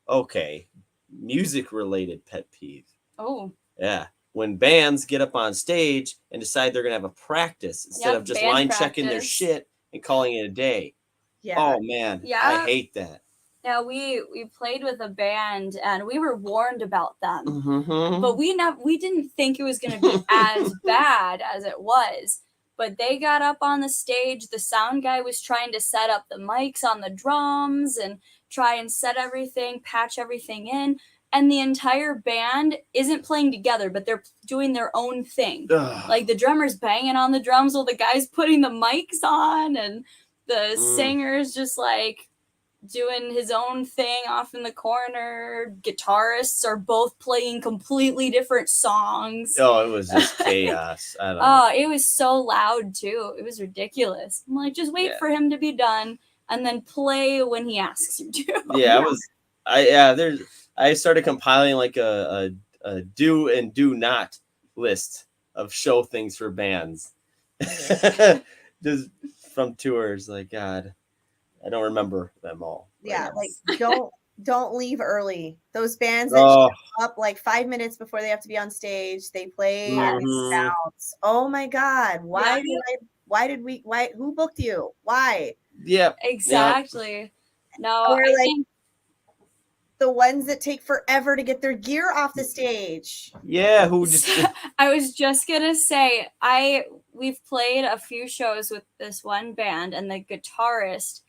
S4: Okay. Music-related pet peeve.
S3: Oh.
S4: Yeah. When bands get up on stage and decide they're going to have a practice instead of just line checking their shit and calling it a day.
S2: Yeah.
S4: Oh, man.
S3: Yeah.
S4: I hate that.
S3: Now, we played with a band, and we were warned about them.
S4: Mm-hmm.
S3: But we didn't think it was going to be as bad as it was. But they got up on the stage. The sound guy was trying to set up the mics on the drums and try and set everything, patch everything in. And the entire band isn't playing together, but they're doing their own thing.
S4: Ugh.
S3: Like the drummer's banging on the drums while the guy's putting the mics on, and the singer's just like doing his own thing off in the corner. Guitarists are both playing completely different songs.
S4: Oh, it was just chaos. I don't know.
S3: It was so loud too. It was ridiculous. I'm like, just wait for him to be done and then play when he asks you to.
S4: Yeah, I started compiling like a do and do not list of show things for bands. Just from tours. Like, God, I don't remember them all.
S2: Yeah, like don't leave early. Those bands that show up like 5 minutes before they have to be on stage, they play and they bounce. Oh my God. Who booked you? Why?
S4: Yeah.
S3: Exactly.
S4: Yeah.
S3: No,
S2: or
S3: I
S2: like
S3: think
S2: the ones that take forever to get their gear off the stage.
S4: Yeah, who just
S3: I was just gonna say we've played a few shows with this one band, and the guitarist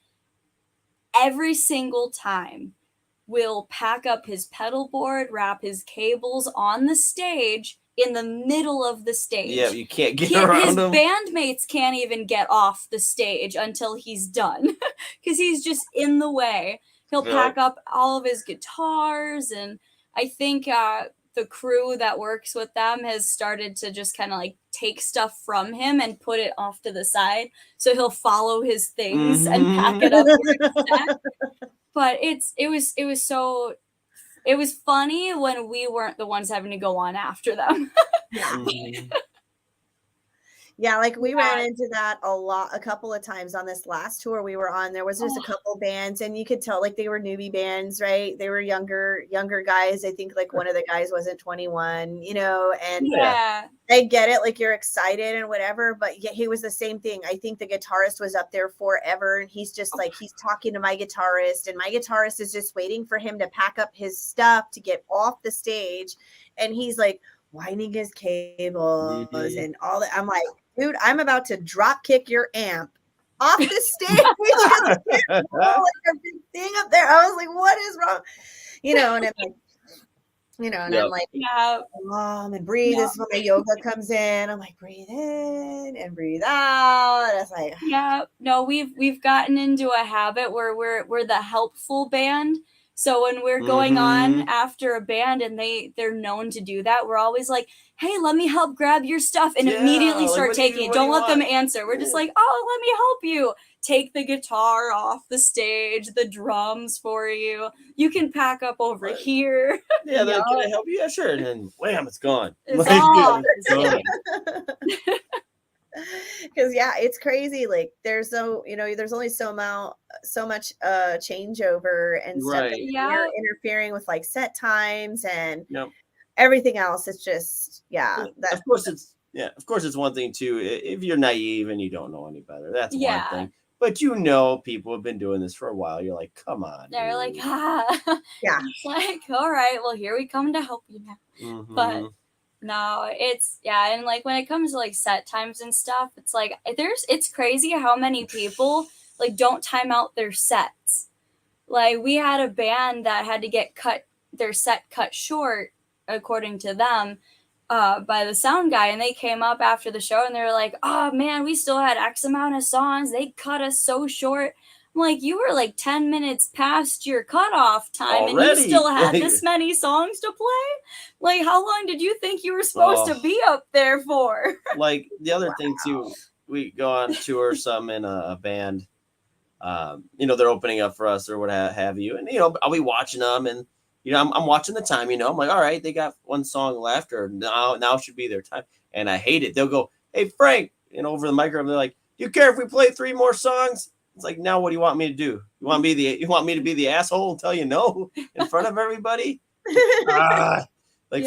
S3: every single time will pack up his pedal board, wrap his cables on the stage in the middle of the stage.
S4: Yeah, you can't get around him.
S3: His bandmates can't even get off the stage until he's done because he's just in the way. He'll pack up all of his guitars, and I think the crew that works with them has started to just kind of like take stuff from him and put it off to the side. So he'll follow his things and pack it up where it's at. but it was funny when we weren't the ones having to go on after them.
S2: Yeah, like we ran into that a couple of times on this last tour we were on. There was just a couple bands, and you could tell like they were newbie bands, right? They were younger guys. I think like one of the guys wasn't 21, and they get it, like you're excited and whatever, but yeah, he was the same thing. I think the guitarist was up there forever, and he's just like, he's talking to my guitarist, and my guitarist is just waiting for him to pack up his stuff to get off the stage, and he's like winding his cables and all that. I'm like, dude, I'm about to drop kick your amp off the stage. Like a big thing up there. I was like, what is wrong? And I'm like, I'm like, and breathe. This is when my yoga comes in. I'm like, breathe in and breathe out. And it's like,
S3: no, we've gotten into a habit where we're the helpful band. So when we're going on after a band and they're known to do that, we're always like, hey, let me help grab your stuff, and immediately start taking it. Don't let them answer. We're just like, oh, let me help you. Take the guitar off the stage, the drums for you. You can pack up over here.
S4: Yeah, can I help you? Yeah, sure. And then wham, it's gone.
S3: It's gone.
S2: Because it's crazy. Like there's only so much changeover and stuff. And you're interfering with like set times and everything else. It's just
S4: of course it's one thing too. If you're naive and you don't know any better, that's one thing. But people have been doing this for a while. You're like, come on.
S3: They're like, It's like, all right, well, here we come to help you now. But no, it's and like when it comes to like set times and stuff, it's like it's crazy how many people like don't time out their sets. Like we had a band that had to get their set cut short, according to them, by the sound guy, and they came up after the show and they were like, oh man, we still had X amount of songs. They cut us so short. I'm like, you were like 10 minutes past your cutoff time already, and you still had this many songs to play? Like, how long did you think you were supposed to be up there for?
S4: Like, the other thing, too, we go on tour or something in a band, they're opening up for us or what have you, and, I'll be watching them, and, I'm watching the time, I'm like, all right, they got one song left, or now should be their time, and I hate it. They'll go, hey, Frank, over the microphone, they're like, do you care if we play 3 more songs? It's like, now what do you want me to do? You want me to be the asshole and tell you no in front of everybody? Fine. Like,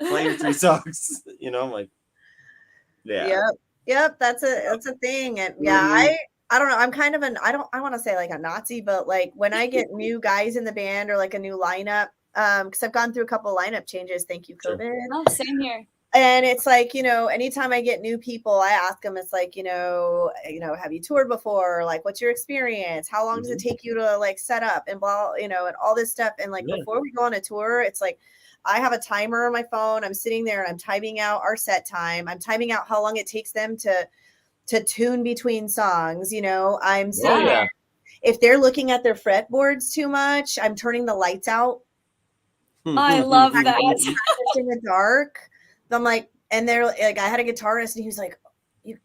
S4: play your 3 songs. I'm like,
S2: Yep. That's a thing. And I don't know. I'm kind of I want to say like a Nazi, but like when I get new guys in the band or like a new lineup, because I've gone through a couple of lineup changes. Thank you, COVID.
S3: Sure. Oh, same here.
S2: And it's like, anytime I get new people, I ask them, it's like, have you toured before? Like, what's your experience? How long does it take you to like set up and blah, and all this stuff. And like, before we go on a tour, it's like, I have a timer on my phone. I'm sitting there and I'm timing out our set time. I'm timing out how long it takes them to tune between songs. I'm sitting there. If they're looking at their fretboards too much, I'm turning the lights out.
S3: I love that.
S2: In the dark. I'm like, and they're like, I had a guitarist and he was like,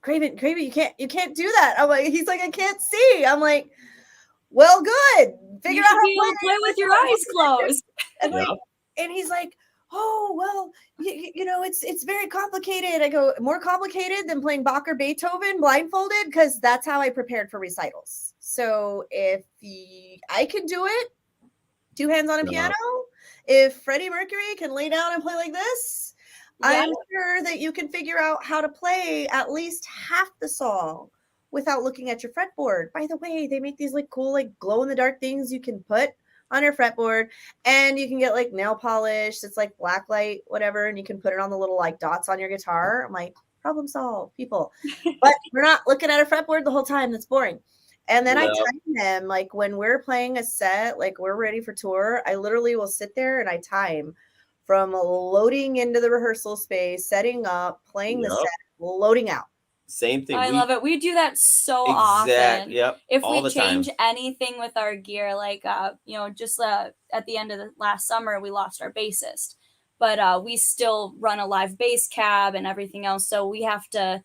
S2: Kraevin, you can't do that. I'm like, he's like, I can't see. I'm like, well, good. Figure out how
S3: to play with your eyes closed.
S2: And he's like, oh, well, it's very complicated. I go, more complicated than playing Bach or Beethoven blindfolded? Because that's how I prepared for recitals. So if I can do it, 2 hands on a piano, if Freddie Mercury can lay down and play like this, I'm sure that you can figure out how to play at least half the song without looking at your fretboard. By the way, they make these like cool, like glow in the dark things you can put on your fretboard, and you can get like nail polish. It's like black light, whatever. And you can put it on the little like dots on your guitar. I'm like, problem solved, people. But we're not looking at a fretboard the whole time. That's boring. And then I time them, like when we're playing a set, like we're ready for tour, I literally will sit there and I time from loading into the rehearsal space, setting up, playing the set, loading out.
S4: Same thing.
S3: I love it. We do that so often.
S4: Yep.
S3: If we change anything with our gear, like, just at the end of the last summer, we lost our bassist, but we still run a live bass cab and everything else. So we have to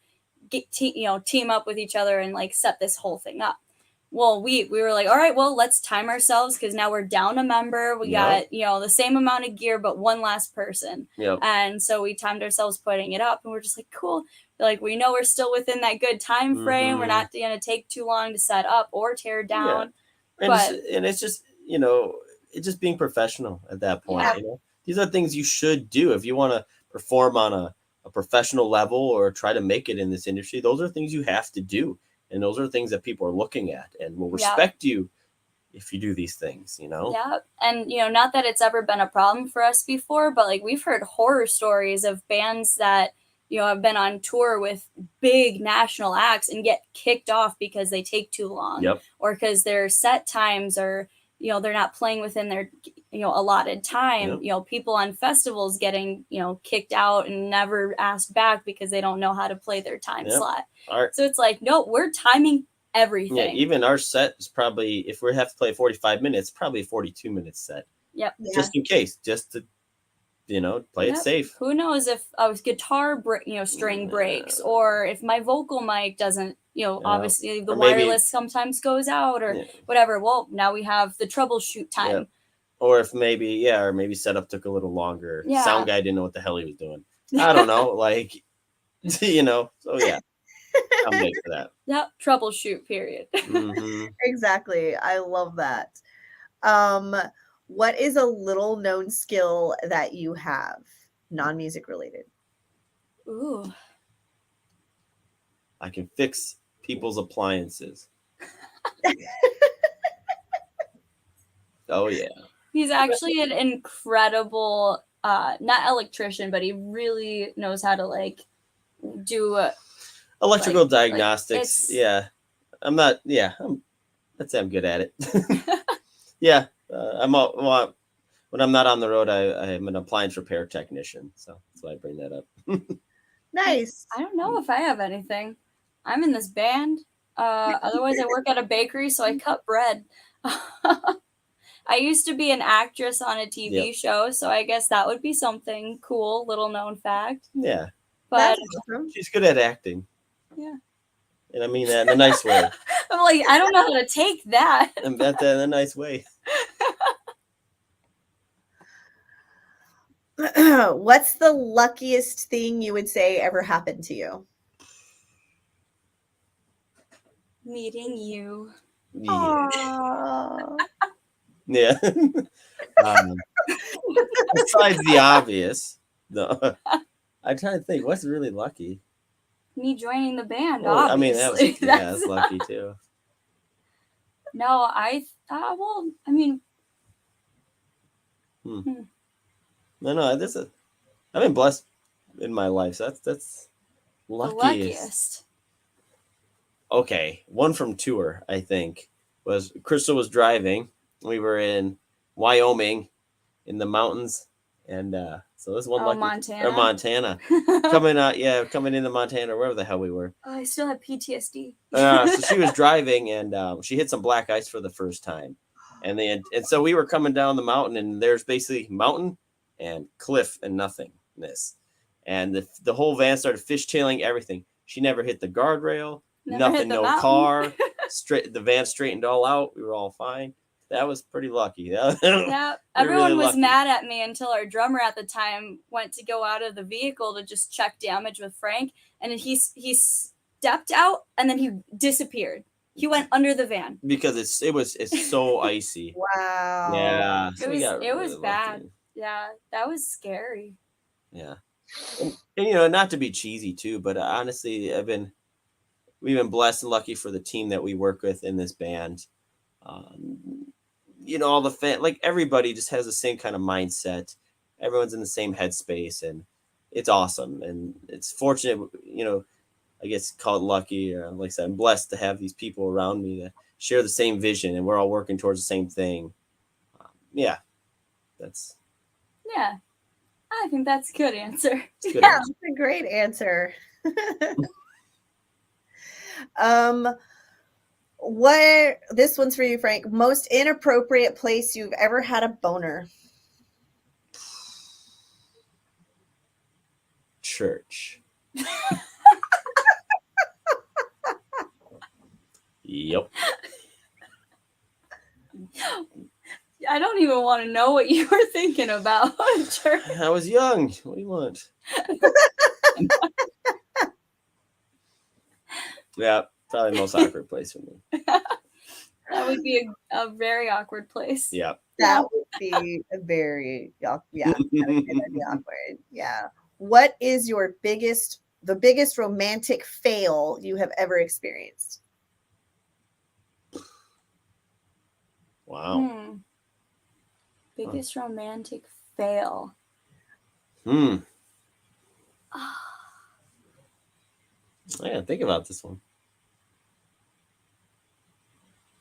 S3: team up with each other and like set this whole thing up. well, we were like, all right, well, let's time ourselves because now we're down a member. We got, the same amount of gear, but one last person.
S4: Yep.
S3: And so we timed ourselves putting it up, and we're just like, cool. Like, we know we're still within that good time frame. We're not going to take too long to set up or tear down.
S4: Yeah. And it's just, it's just being professional at that point.
S3: Yeah.
S4: These are things you should do if you want to perform on a professional level or try to make it in this industry. Those are things you have to do. And those are things that people are looking at and will respect you if you do these things,
S3: Yeah. And, not that it's ever been a problem for us before, but like we've heard horror stories of bands that, have been on tour with big national acts and get kicked off because they take too long or because their set times are, they're not playing within their, allotted time. People on festivals getting, kicked out and never asked back because they don't know how to play their time slot. So it's like, no, we're timing everything.
S4: Yeah, even our set is probably, if we have to play 45 minutes, probably a 42 minute set.
S3: Yep.
S4: Just in case, just to, play it safe.
S3: Who knows if a guitar, string breaks, or if my vocal mic doesn't, obviously the wireless sometimes goes out or whatever. Well, now we have the troubleshoot time.
S4: Yeah. Or if maybe, or maybe setup took a little longer.
S3: Yeah.
S4: Sound guy didn't know what the hell he was doing. I don't know. So yeah. I'm late for that.
S3: Yep. Troubleshoot period.
S2: Exactly. I love that. What is a little known skill that you have, non-music related?
S3: Ooh.
S4: I can fix people's appliances. Oh yeah.
S3: He's actually an incredible, not electrician, but he really knows how to do
S4: electrical diagnostics. I'm not. Yeah, I'd say I'm good at it. Yeah, when I'm not on the road, I'm an appliance repair technician, so that's why I bring that up.
S2: Nice.
S3: I don't know if I have anything. I'm in this band. Otherwise, I work at a bakery, so I cut bread. I used to be an actress on a TV show, so I guess that would be something cool, little known fact.
S4: Yeah,
S3: but
S2: awesome.
S4: She's good at acting.
S3: Yeah,
S4: and I mean that in a nice way.
S3: I'm like, I don't know how to take that.
S4: And that in a nice way.
S2: What's the luckiest thing you would say ever happened to you?
S3: Meeting you.
S2: Yeah.
S4: Yeah. Besides the obvious, no. I'm trying to think. What's really lucky?
S3: Me joining the band.
S4: Well, I mean,
S3: obviously.
S4: that's lucky too.
S3: No,
S4: No. I've been blessed in my life. So that's luckiest.
S3: The luckiest.
S4: Okay, one from tour, I think, was Crystal was driving. We were in Wyoming, in the mountains, and so this one Montana coming into Montana, wherever the hell we were.
S3: Oh, I still have PTSD.
S4: So she was driving, and she hit some black ice for the first time, and so we were coming down the mountain, and there's basically mountain and cliff and nothingness, and the whole van started fishtailing everything. She never hit the guardrail. Nothing, no mountain. Car. The van straightened all out. We were all fine. That was pretty lucky.
S3: Yeah, everyone was mad at me until our drummer at the time went to go out of the vehicle to just check damage with Frank, and he stepped out and then he disappeared. He went under the van
S4: because it's so icy.
S2: Wow.
S4: Yeah,
S3: so it was bad. Lucky. Yeah, that was scary.
S4: Yeah, and not to be cheesy too, but honestly, we've been blessed and lucky for the team that we work with in this band. All the everybody just has the same kind of mindset. Everyone's in the same headspace, and it's awesome. And it's fortunate, I guess call it lucky, or like I said, I'm blessed to have these people around me that share the same vision, and we're all working towards the same thing.
S3: Yeah, I think that's a good answer.
S2: That's a great answer. This one's for you, Frank. Most inappropriate place you've ever had a boner?
S4: Church. Yep.
S3: I don't even want to know what you were thinking about.
S4: I was young. What do you want? Yeah, probably the most awkward place for me.
S3: That would be a very awkward place.
S4: Yeah.
S2: That would be a very, yeah, that'd be awkward. Yeah. What is the biggest romantic fail you have ever experienced?
S4: Wow.
S3: Biggest romantic fail.
S4: I gotta think about this one.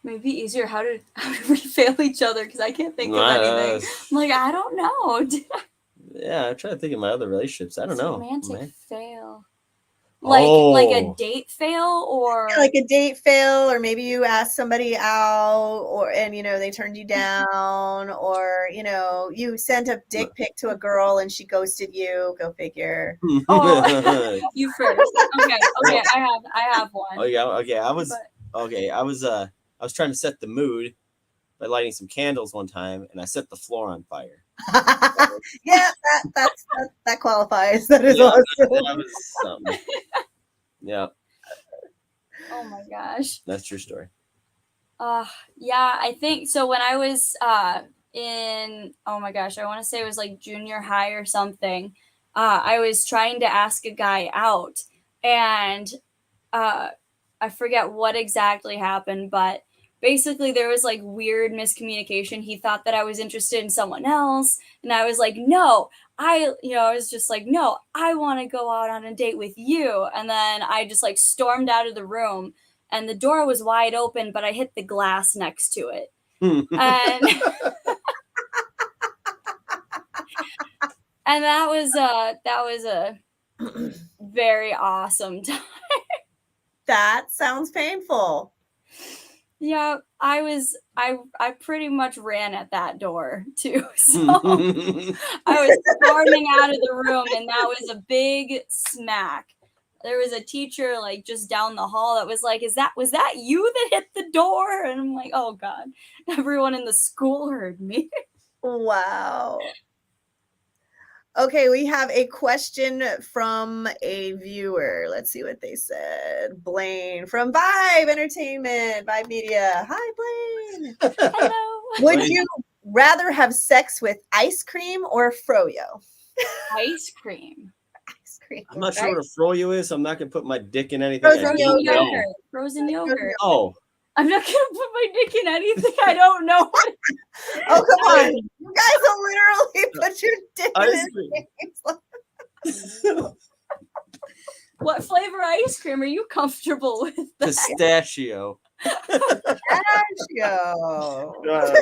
S3: Maybe easier. How did we fail each other? Because I can't think of anything. I'm like, I don't know.
S4: Yeah, I'm trying to think of my other relationships. I don't know.
S3: Romantic fail. Like a date fail, or
S2: Like a date fail, or maybe you asked somebody out and they turned you down, or you sent a dick pic to a girl and she ghosted you. Go figure.
S3: Oh, you first. Okay, I have one.
S4: Oh yeah, okay. I was trying to set the mood by lighting some candles one time, and I set the floor on fire.
S2: Yeah, that qualifies. That is awesome.
S4: That was something. Yeah.
S3: Oh my gosh.
S4: That's your story.
S3: Yeah, I think so. When I was in, oh my gosh, I want to say it was like junior high or something. I was trying to ask a guy out, and I forget what exactly happened, but basically there was like weird miscommunication. He thought that I was interested in someone else, and I was like, no, I was just like, no, I want to go out on a date with you. And then I just like stormed out of the room, and the door was wide open, but I hit the glass next to it. And and that was a very awesome time.
S2: That sounds painful.
S3: Yeah, I pretty much ran at that door too. So I was storming out of the room, and that was a big smack. There was a teacher like just down the hall that was like, was that you that hit the door? And I'm like, oh God, everyone in the school heard me.
S2: Wow. Okay, we have a question from a viewer. Let's see what they said. Blaine from Vibe Entertainment, Vibe Media. Hi, Blaine.
S3: Hello.
S2: Would you rather have sex with ice cream or froyo?
S3: Ice cream.
S2: Ice cream.
S4: I'm not sure what a froyo is. So I'm not gonna put my dick in anything.
S3: Frozen yogurt.
S4: Oh.
S3: I'm not gonna put my dick in anything I don't know.
S2: Oh, come on. You guys will literally put your dick in it.
S3: What flavor ice cream are you comfortable with?
S4: Pistachio.
S2: Pistachio.
S4: No.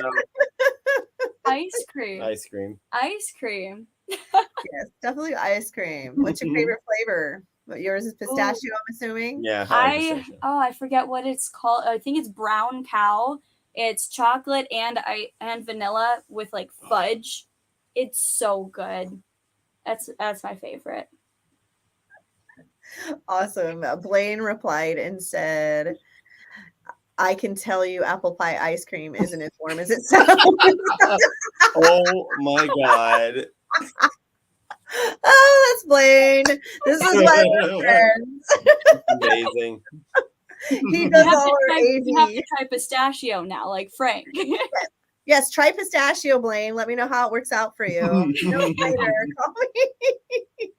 S3: Ice cream.
S4: Ice cream.
S3: Ice cream.
S2: Yes, definitely ice cream. What's your favorite flavor? What, yours is pistachio, I'm assuming?
S4: Yeah.
S3: I forget what it's called. I think it's brown cow. It's chocolate and vanilla with like fudge. It's so good. That's my favorite.
S2: Awesome. Blaine replied and said, I can tell you apple pie ice cream isn't as warm as it sounds.
S4: Oh my God.
S2: Oh, that's Blaine. This is why we're friends.
S4: Amazing.
S2: He does all our AV.
S3: You have to try pistachio now, like Frank.
S2: Yes, try pistachio, Blaine. Let me know how it works out for you. Later. Call me.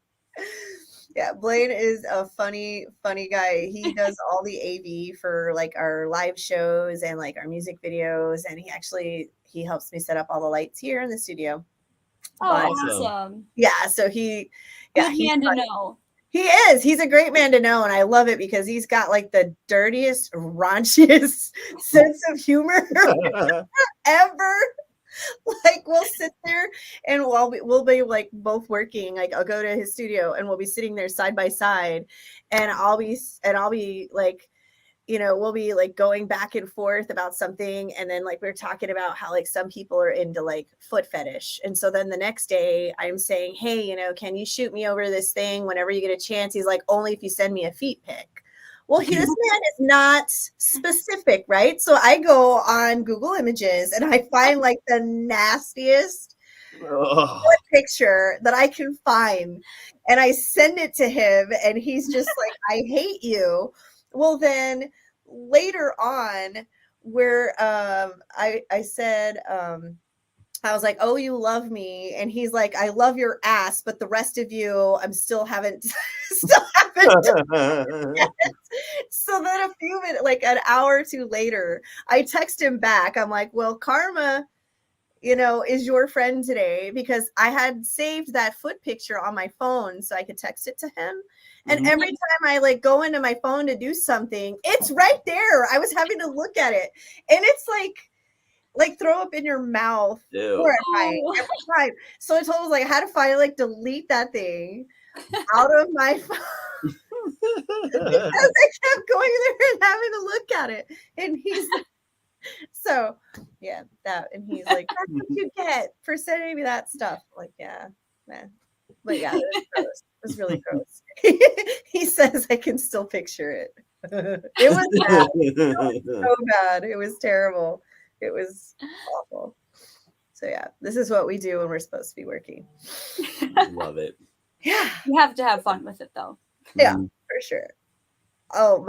S2: Yeah, Blaine is a funny guy. He does all the AV for like our live shows and like our music videos, and he helps me set up all the lights here in the studio.
S3: Oh, awesome.
S2: Yeah, so he's
S3: man to know.
S2: He is. He's a great man to know, and I love it because he's got like the dirtiest, raunchiest sense of humor ever. Like we'll sit there and we'll be like both working. Like I'll go to his studio and we'll be sitting there side by side, and I'll be like, we'll be like going back and forth about something, and then like we're talking about how like some people are into like foot fetish, and so then the next day I'm saying, hey, can you shoot me over this thing whenever you get a chance? He's like, only if you send me a feet pic. Well, this man is not specific, right? So I go on Google Images and I find like the nastiest picture that I can find, and I send it to him, and he's just like, I hate you. Well, then later on, where I said, I was like, oh, you love me. And he's like, I love your ass, but the rest of you, I'm still haven't done yet. So then a few minutes, like an hour or two later, I text him back. I'm like, well, karma, is your friend today, because I had saved that foot picture on my phone so I could text it to him. And every time I like go into my phone to do something, it's right there. I was having to look at it. And it's like throw up in your mouth horrifying every time. So I told him, like, I had to finally like delete that thing out of my phone because I kept going there and having to look at it. And he's so yeah, that, and he's like, that's what you get for sending me that stuff. I'm like, yeah, man. But yeah, it was gross. It was really gross. He says I can still picture it. It was bad. It was so bad. It was terrible. It was awful. So yeah, this is what we do when we're supposed to be working.
S4: Love it.
S2: Yeah.
S3: You have to have fun with it though.
S2: Yeah, for sure. Also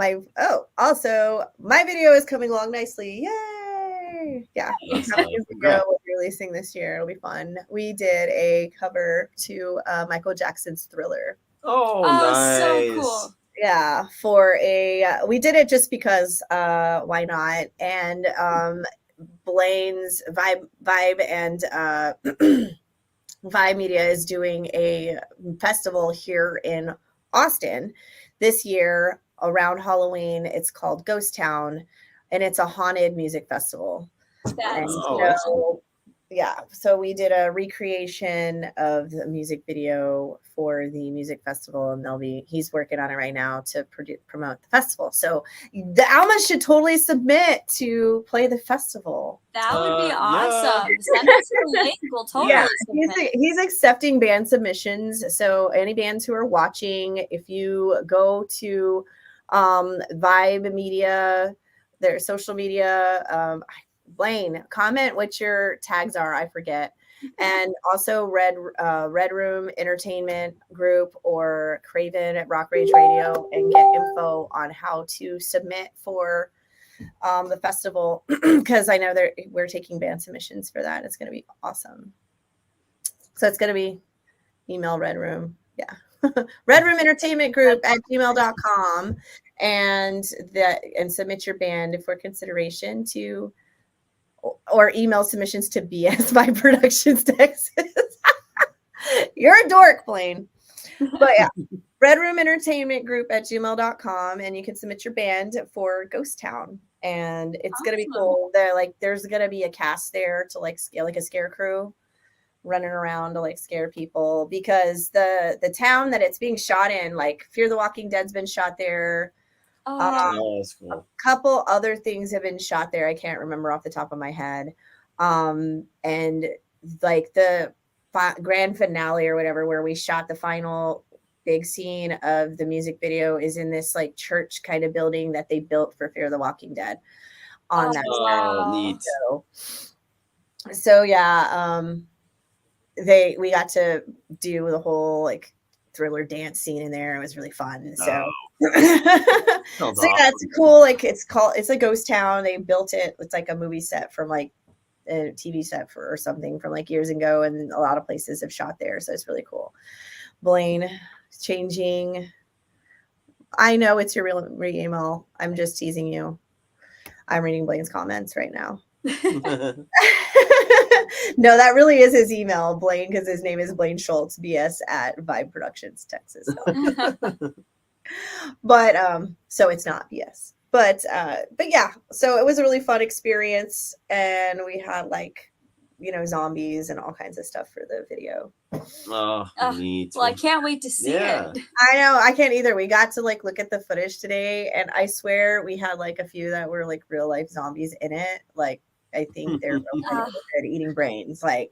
S2: my video is coming along nicely. Yay! Yeah. Video we'll be releasing this year. It'll be fun. We did a cover to Michael Jackson's Thriller.
S4: Oh, nice.
S3: So cool.
S2: Yeah, we did it just because why not? And Blaine's Vibe and Vibe Media is doing a festival here in Austin this year around Halloween. It's called Ghost Town, and it's a haunted music festival. So we did a recreation of the music video for the music festival, and he's working on it right now to promote the festival. So the Almas should totally submit to play the festival.
S3: That would be awesome. Yeah. Send us a link. We'll totally submit.
S2: He's accepting band submissions. So any bands who are watching, if you go to Vibe Media, their social media, Blaine, comment what your tags are. I forget. And also Red Room Entertainment Group or Kraevin at Rock Rage Radio, and get info on how to submit for the festival, because I know we're taking band submissions for that. It's going to be awesome. So it's going to be email Red Room. Yeah. Red Room Entertainment Group at gmail.com and submit your band for consideration to, or email submissions to BS by Productions Texas. You're a dork, Blaine. But yeah, Red Room Entertainment Group at gmail.com, and you can submit your band for Ghost Town. And it's going to be cool. There's going to be a cast there to like a scare crew running around to like scare people, because the town that it's being shot in, like Fear the Walking Dead's been shot there.
S4: That's cool.
S2: A couple other things have been shot there. I can't remember off the top of my head. And like the grand finale or whatever, where we shot the final big scene of the music video, is in this like church kind of building that they built for Fear the Walking Dead on that.
S3: Wow.
S4: Neat.
S2: So yeah, we got to do the whole like Thriller dance scene in there. It was really fun. So yeah, it's cool. Like it's a ghost town. They built it. It's like a movie set from like a TV set or something from like years ago, and a lot of places have shot there. So it's really cool. Blaine, changing. I know it's your real email. I'm just teasing you. I'm reading Blaine's comments right now. No, that really is his email, Blaine, because his name is Blaine Schultz, BS at Vibe Productions, Texas. But so it's not BS. But yeah, so it was a really fun experience, and we had like, zombies and all kinds of stuff for the video.
S4: Oh, neat.
S3: Well, I can't wait to see it.
S2: I know, I can't either. We got to like look at the footage today, and I swear we had like a few that were like real life zombies in it. Like, I think they're really good at eating brains. Like,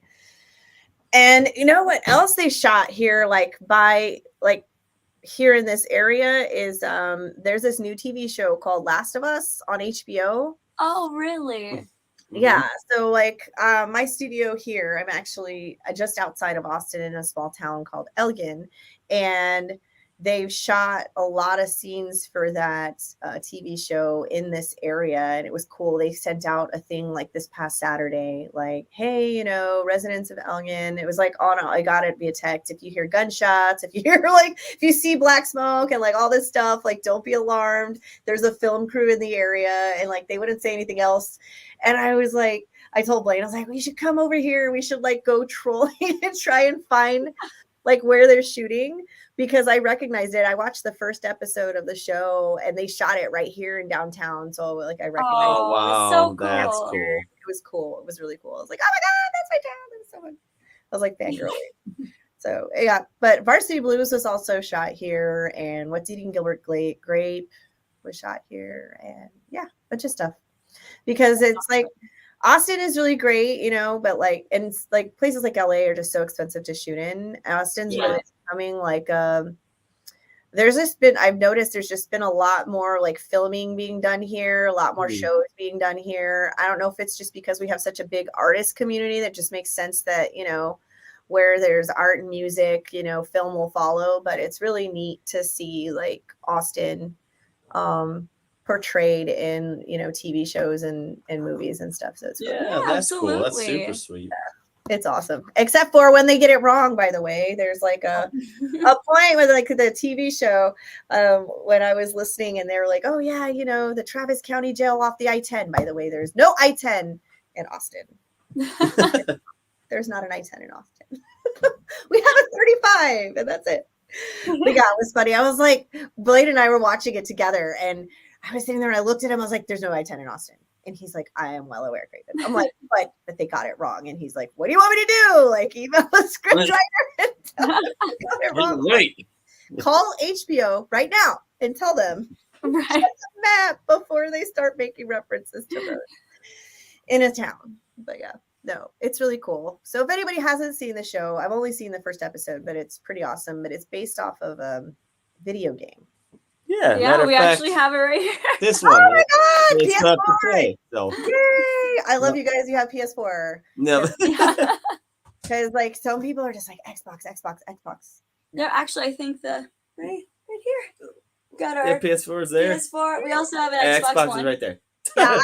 S2: and you know what else they shot here? Like by like here in this area is there's this new TV show called Last of Us on HBO.
S3: Oh, really?
S2: Yeah. So like my studio here, I'm actually just outside of Austin in a small town called Elgin, and they've shot a lot of scenes for that TV show in this area, and it was cool. They sent out a thing like this past Saturday, like, hey, you know, residents of Elgin. It was like, oh no, I got it via text. If you hear gunshots, if you hear like, if you see black smoke and like all this stuff, like don't be alarmed. There's a film crew in the area, and like they wouldn't say anything else. And I was like, I told Blaine, I was like, we should come over here. We should like go trolling and try and find like where they're shooting, because I recognized it. I watched the first episode of the show and they shot it right here in downtown. So like I recognized
S4: Oh, wow.
S3: So cool.
S4: That's cool.
S2: it. It was cool. It was really cool. I was like, oh my God, that's my town. That was so fun. I was like fangirling. So yeah, but Varsity Blues was also shot here, and What's Eating Gilbert Grape was shot here, and yeah, a bunch of stuff. Because it's like Austin is really great, you know, but like, and like places like LA are just so expensive to shoot in. Austin's really becoming like there's just been, I've noticed there's just been a lot more like filming being done here, a lot more shows being done here. I don't know if it's just because we have such a big artist community that just makes sense that, you know, where there's art and music, you know, film will follow. But it's really neat to see like Austin portrayed in, you know, TV shows and movies and stuff. So it's really
S4: Yeah, that's cool. That's
S3: absolutely.
S4: super sweet.
S2: it's awesome. Except for when they get it wrong, by the way. There's like a point with like the TV show when I was listening and they were like, oh yeah, you know, the Travis County Jail off the I-10. By the way, there's no I-10 in Austin. There's not an I-10 in Austin. We have a 35 and that's it. But yeah, it was funny. I was like, Blade and I were watching it together and I was sitting there and I looked at him. I was like, there's no I-10 in Austin. And he's like, I am well aware, Kraevin. I'm like, but they got it wrong. And he's like, what do you want me to do? Like, email the scriptwriter and tell them they got it wrong.
S4: Right.
S2: Call HBO right now and tell them
S3: Right.
S2: check the map before they start making references to roads in a town. But yeah, no, it's really cool. So if anybody hasn't seen the show, I've only seen the first episode, but it's pretty awesome. But it's based off of a video game.
S4: Yeah,
S3: Yeah, we actually have it right here.
S4: this one.
S2: Oh my God,
S4: It's not to
S2: PS4!
S4: play, so.
S2: Yay! I love you guys. You have PS4.
S4: No.
S2: Because like some people are just like Xbox.
S3: No, actually, I think the right here. Got our
S4: Yeah, PS4 is there.
S3: PS4. We also have an Xbox
S4: Xbox
S3: One.
S4: is right there.
S2: Yeah,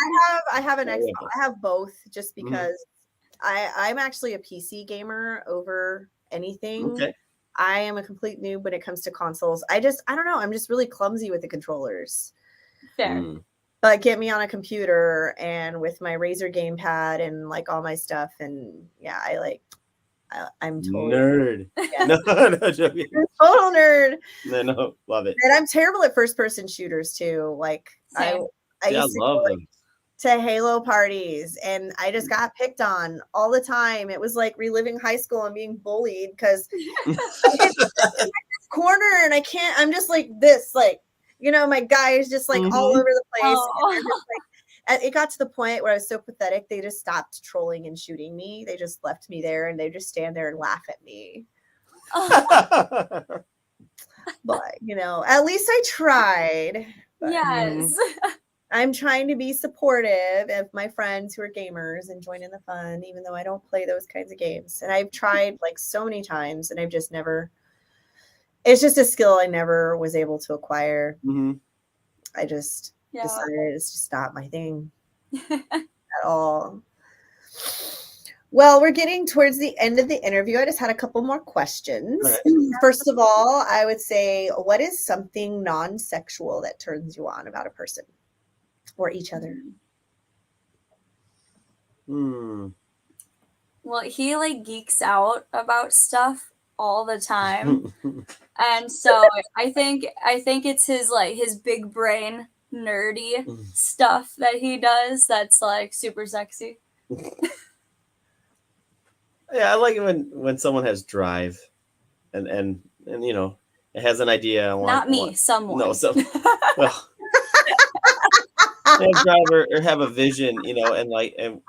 S2: I have an
S4: Yeah.
S2: Xbox. I have both just because I'm actually a PC gamer over anything.
S4: Okay.
S2: I am a complete noob when it comes to consoles. I don't know. I'm just really clumsy with the controllers.
S3: Fair.
S4: Mm.
S2: But get me on a computer and with my Razer gamepad and like all my stuff. And yeah, I'm totally
S4: Nerd.
S2: Yeah.
S4: No, joking.
S2: total nerd.
S4: No, love it.
S2: And I'm terrible at first person shooters too. Like
S3: Same.
S2: I
S4: Yeah, I
S2: used to
S4: love
S2: go,
S4: them.
S2: to Halo parties and I just got picked on all the time. It was like reliving high school and being bullied because corner and I'm just like this, like, you know, my guy is just like all over the place.
S3: Oh.
S2: And just, like, it got to the point where I was so pathetic. They just stopped trolling and shooting me. They just left me there and they just stand there and laugh at me. But, you know, at least I tried. But
S3: Yes.
S2: I'm trying to be supportive of my friends who are gamers and join in the fun, even though I don't play those kinds of games. And I've tried like so many times and I've just never, it's just a skill I never was able to acquire. I just decided it's just not my thing at all. Well, we're getting towards the end of the interview. I just had a couple more questions.
S4: Right.
S2: First of all, I would say, what is something non-sexual that turns you on about a person or each other?
S3: Well, he like geeks out about stuff all the time. And so I think it's his big brain nerdy stuff that he does that's like super sexy.
S4: Yeah, I like it when someone has drive and you know, it has an idea.
S3: Not me, someone.
S4: No, well, have drive or have a vision, you know, and like and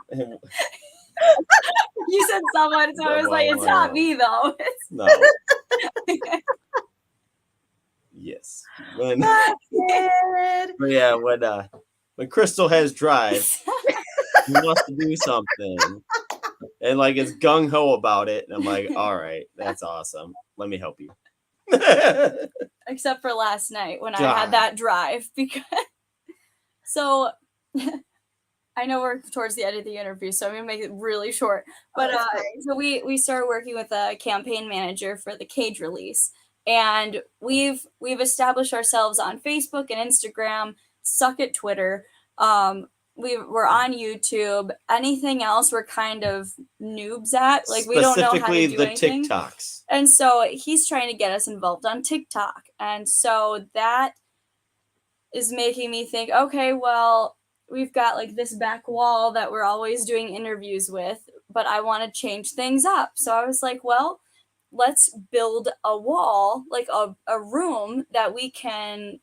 S3: You said someone, so I was like, it's not me though.
S4: no. Yes. When
S2: Kid.
S4: but yeah, when Crystal has drive, he wants to do something. And like is gung ho about it. And I'm like, all right, that's awesome. Let me help you.
S3: Except for last night when I
S4: God.
S3: had that drive because so I know we're towards the end of the interview, so I'm gonna make it really short. But
S2: that's fine.
S3: so we started working with a campaign manager for the Cage release, and we've established ourselves on Facebook and Instagram, suck at Twitter. We're on YouTube. Anything else we're kind of noobs at. Like we don't know how to
S4: Specifically
S3: do
S4: the
S3: anything.
S4: TikToks.
S3: And so he's trying to get us involved on TikTok. And so that is making me think, okay, well, we've got like this back wall that we're always doing interviews with, but I want to change things up. So I was like, well, let's build a wall, like a room that we can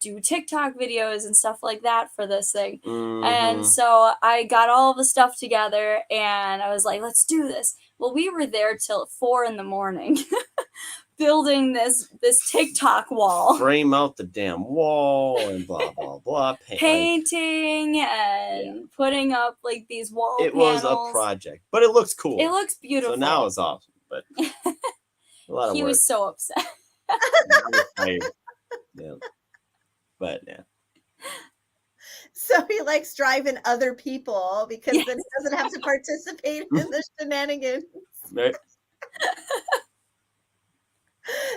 S3: do TikTok videos and stuff like that for this thing.
S4: Mm-hmm.
S3: And so I got all the stuff together and I was like, let's do this. Well, we were there till 4 a.m. building this TikTok wall.
S4: Frame out the damn wall and blah blah blah.
S3: Painting and putting up like these wall
S4: panels. Was a project, but it looks cool.
S3: It looks beautiful.
S4: So now it's awesome, but a lot of
S3: he
S4: work.
S3: was so upset.
S4: Yeah. But yeah.
S2: So he likes driving other people because then he doesn't have to participate in the shenanigans.
S4: Right.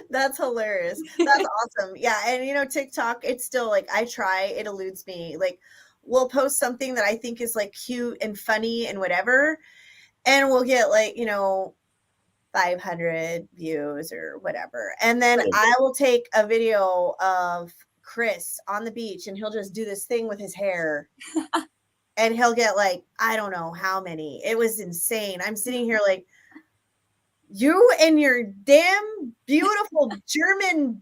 S2: That's hilarious. That's awesome. Yeah. And TikTok, it's still like I try, it eludes me. Like we'll post something that I think is like cute and funny and whatever. And we'll get like, 500 views or whatever. And then I will take a video of Chris on the beach and he'll just do this thing with his hair. And he'll get like, I don't know how many. It was insane. I'm sitting here like, you and your damn beautiful German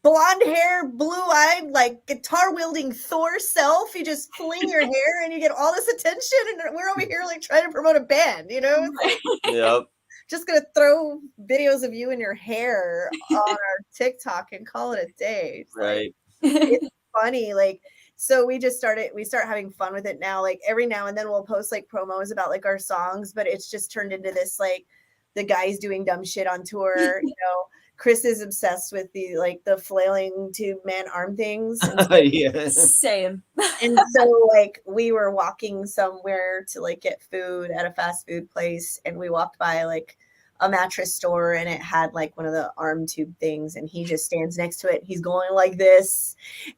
S2: blonde hair, blue-eyed, like guitar-wielding Thor self. You just fling your hair and you get all this attention, and we're over here like trying to promote a band, Like,
S4: yep.
S2: Just gonna throw videos of you and your hair on our TikTok and call it a day.
S4: Right.
S2: It's funny, like. So we start having fun with it now. Like every now and then we'll post like promos about like our songs, but it's just turned into this like the guys doing dumb shit on tour. Chris is obsessed with the flailing tube man arm things.
S4: Yeah.
S3: Same.
S2: And so like we were walking somewhere to like get food at a fast food place, and we walked by like a mattress store and it had like one of the arm tube things, and he just stands next to it. He's going like this,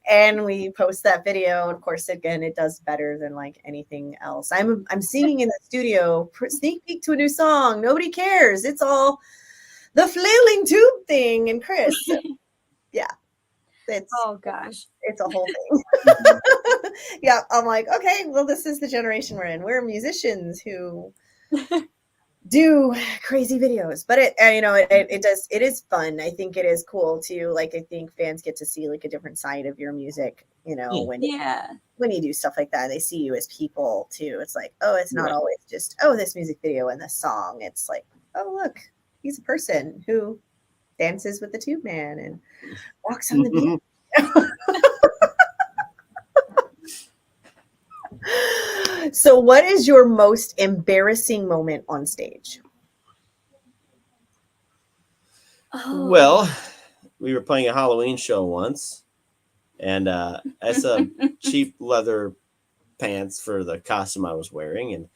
S2: and we post that video. Of course, again, it does better than like anything else. I'm singing in the studio, sneak peek to a new song. Nobody cares. It's all the flailing tube thing. And Chris, yeah,
S3: oh gosh,
S2: it's a whole thing. Yeah, I'm like, okay, well, this is the generation we're in. We're musicians who do crazy videos, but it is fun. I think it is cool too. Like I think fans get to see like a different side of your music, when you do stuff like that. They see you as people too. It's like, oh, it's not always just this music video and this song. It's like, oh, look, he's a person who dances with the tube man and walks on the beach. So what is your most embarrassing moment on stage?
S3: Oh.
S4: Well, we were playing a Halloween show once, and I saw cheap leather pants for the costume I was wearing, and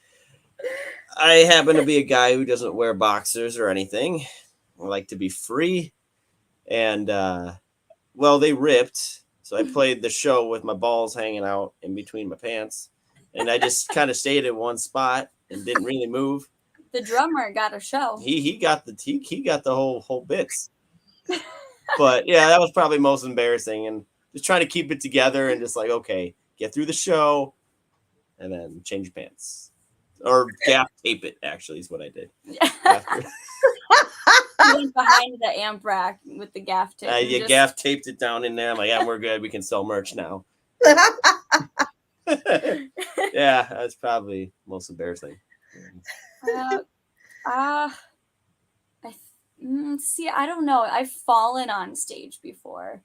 S4: I happen to be a guy who doesn't wear boxers or anything. I like to be free, and they ripped, so I played the show with my balls hanging out in between my pants. And I just kind of stayed in one spot and didn't really move.
S3: The drummer got a show.
S4: He got the whole bits. But yeah, that was probably most embarrassing, and just trying to keep it together and just like, okay, get through the show and then change your pants. Or gaff tape it, actually, is what I did.
S3: You went behind the amp rack with the gaff tape.
S4: Gaff taped it down in there. I'm like, yeah, we're good. We can sell merch now. Yeah, that's probably most embarrassing.
S3: See, I don't know. I've fallen on stage before.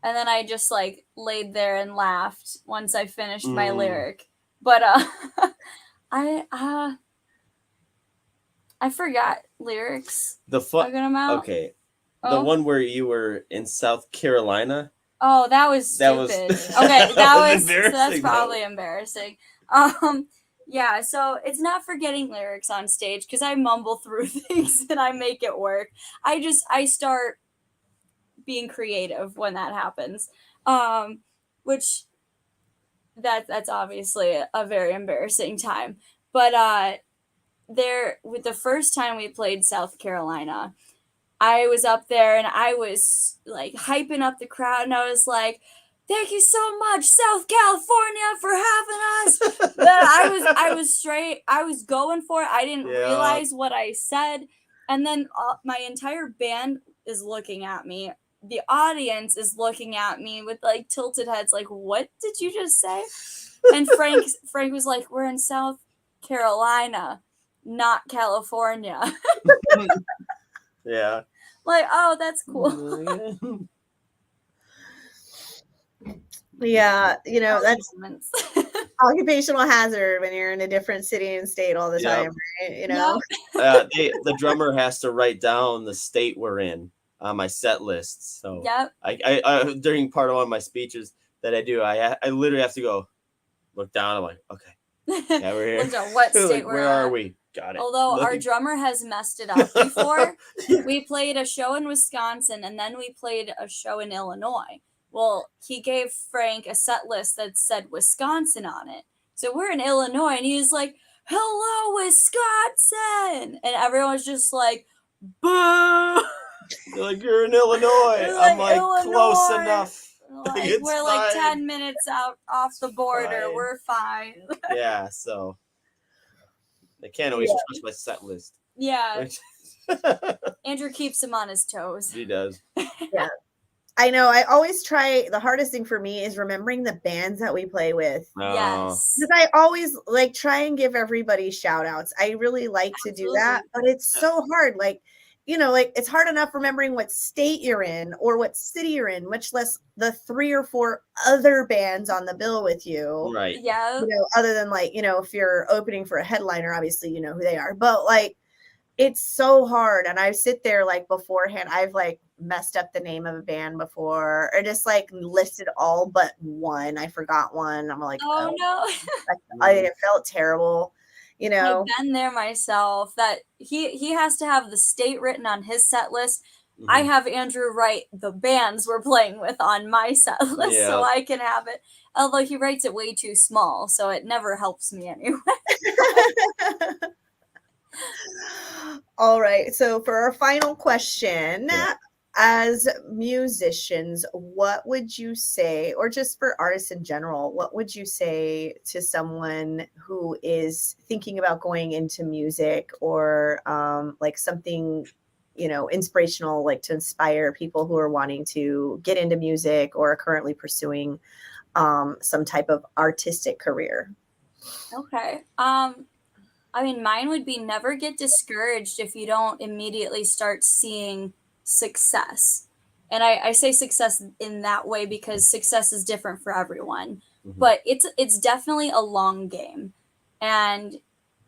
S3: And then I just like laid there and laughed once I finished my lyric. But I forgot lyrics.
S4: The
S3: a good amount.
S4: Okay. The one where you were in South Carolina.
S3: Oh, that was stupid. Okay, that was embarrassing. So that's probably embarrassing. Yeah, so it's not forgetting lyrics on stage because I mumble through things and I make it work. I start being creative when that happens. Which that's obviously a very embarrassing time. But with the first time we played South Carolina, I was up there and I was like hyping up the crowd and I was like, thank you so much, South California, for having us. I was going for it. I didn't realize what I said. And then my entire band is looking at me. The audience is looking at me with like tilted heads, like, what did you just say? And Frank was like, we're in South Carolina, not California.
S4: Yeah.
S3: Like, oh, that's cool.
S2: Yeah, that's occupational hazard when you're in a different city and state all the time, right?
S4: The drummer has to write down the state we're in on my set list. So I during part of one of my speeches that I do, I literally have to go look down. I'm like, okay, yeah, we're here.
S3: Look at what state
S4: like,
S3: we're
S4: where
S3: at.
S4: are we? Got it.
S3: Although our drummer has messed it up before. We played a show in Wisconsin and then we played a show in Illinois. Well, he gave Frank a set list that said Wisconsin on it. So we're in Illinois and he was like, hello, Wisconsin. And everyone was just like, boo.
S4: They're like, you're in Illinois. I'm like, Illinois. Close enough.
S3: Like, we're like 10 minutes out off the border. Fine. We're fine.
S4: Yeah, so I can't always trust my set list.
S3: Yeah. Andrew keeps him on his toes.
S4: He does.
S2: Yeah. I know. I always try. The hardest thing for me is remembering the bands that we play with.
S3: Yes.
S2: Because I always like try and give everybody shout outs. I really like to do that, but it's so hard. Like, like it's hard enough remembering what state you're in or what city you're in, much less the 3 or 4 other bands on the bill with you.
S4: Right.
S3: Yeah.
S2: Other than like, if you're opening for a headliner, obviously you know who they are. But like, it's so hard. And I sit there like beforehand. I've like messed up the name of a band before or just like listed all but one. I forgot one. I'm like,
S3: oh no.
S2: I felt terrible.
S3: I've been there myself. That he has to have the state written on his set list. Mm-hmm. I have Andrew write the bands we're playing with on my set list so I can have it. Although he writes it way too small, so it never helps me anyway.
S2: All right. So for our final question, as musicians, what would you say, or just for artists in general, what would you say to someone who is thinking about going into music or like something, inspirational, like to inspire people who are wanting to get into music or are currently pursuing some type of artistic career?
S3: Okay. I mean, mine would be never get discouraged if you don't immediately start seeing success. And I say success in that way because success is different for everyone. Mm-hmm. But it's definitely a long game. And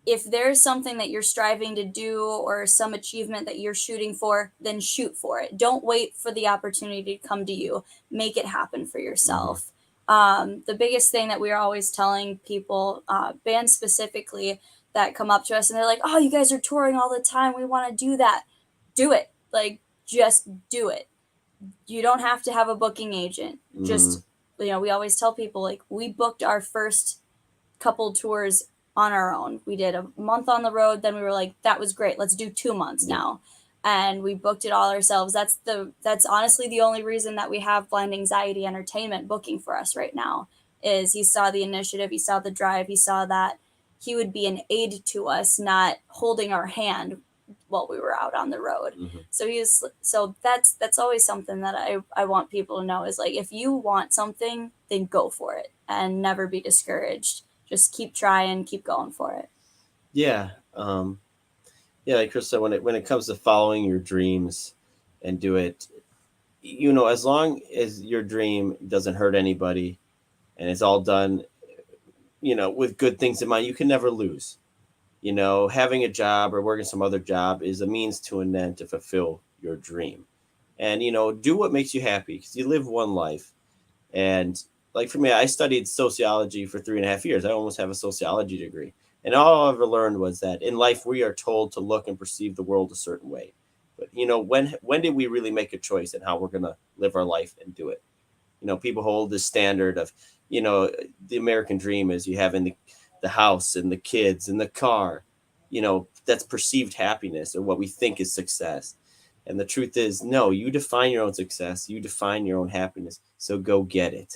S3: if there's something that you're striving to do or some achievement that you're shooting for, then shoot for it. Don't wait for the opportunity to come to you. Make it happen for yourself. Mm-hmm. The biggest thing that we're always telling people, bands specifically, that come up to us and they're like, oh, you guys are touring all the time. We want to do that. Do it. Like, just do it. You don't have to have a booking agent. Mm. Just, we always tell people, like, we booked our first couple tours on our own. We did a month on the road. Then we were like, that was great. Let's do 2 months now. And we booked it all ourselves. That's honestly the only reason that we have Blind Anxiety Entertainment booking for us right now is he saw the initiative. He saw the drive. He saw that he would be an aid to us, not holding our hand while we were out on the road. Mm-hmm. So that's always something that I want people to know is like, if you want something, then go for it and never be discouraged. Just keep trying, keep going for it.
S4: Yeah. Yeah, like Chris said, when it comes to following your dreams and do it, as long as your dream doesn't hurt anybody and it's all done, with good things in mind, you can never lose. Having a job or working some other job is a means to an end to fulfill your dream. And, do what makes you happy because you live one life. And like for me, I studied sociology for 3.5 years. I almost have a sociology degree. And all I ever learned was that in life, we are told to look and perceive the world a certain way. But, when did we really make a choice in how we're going to live our life and do it? People hold this standard of, the American dream is you having the house and the kids and the car, that's perceived happiness or what we think is success. And the truth is, no, you define your own success. You define your own happiness. So go get it.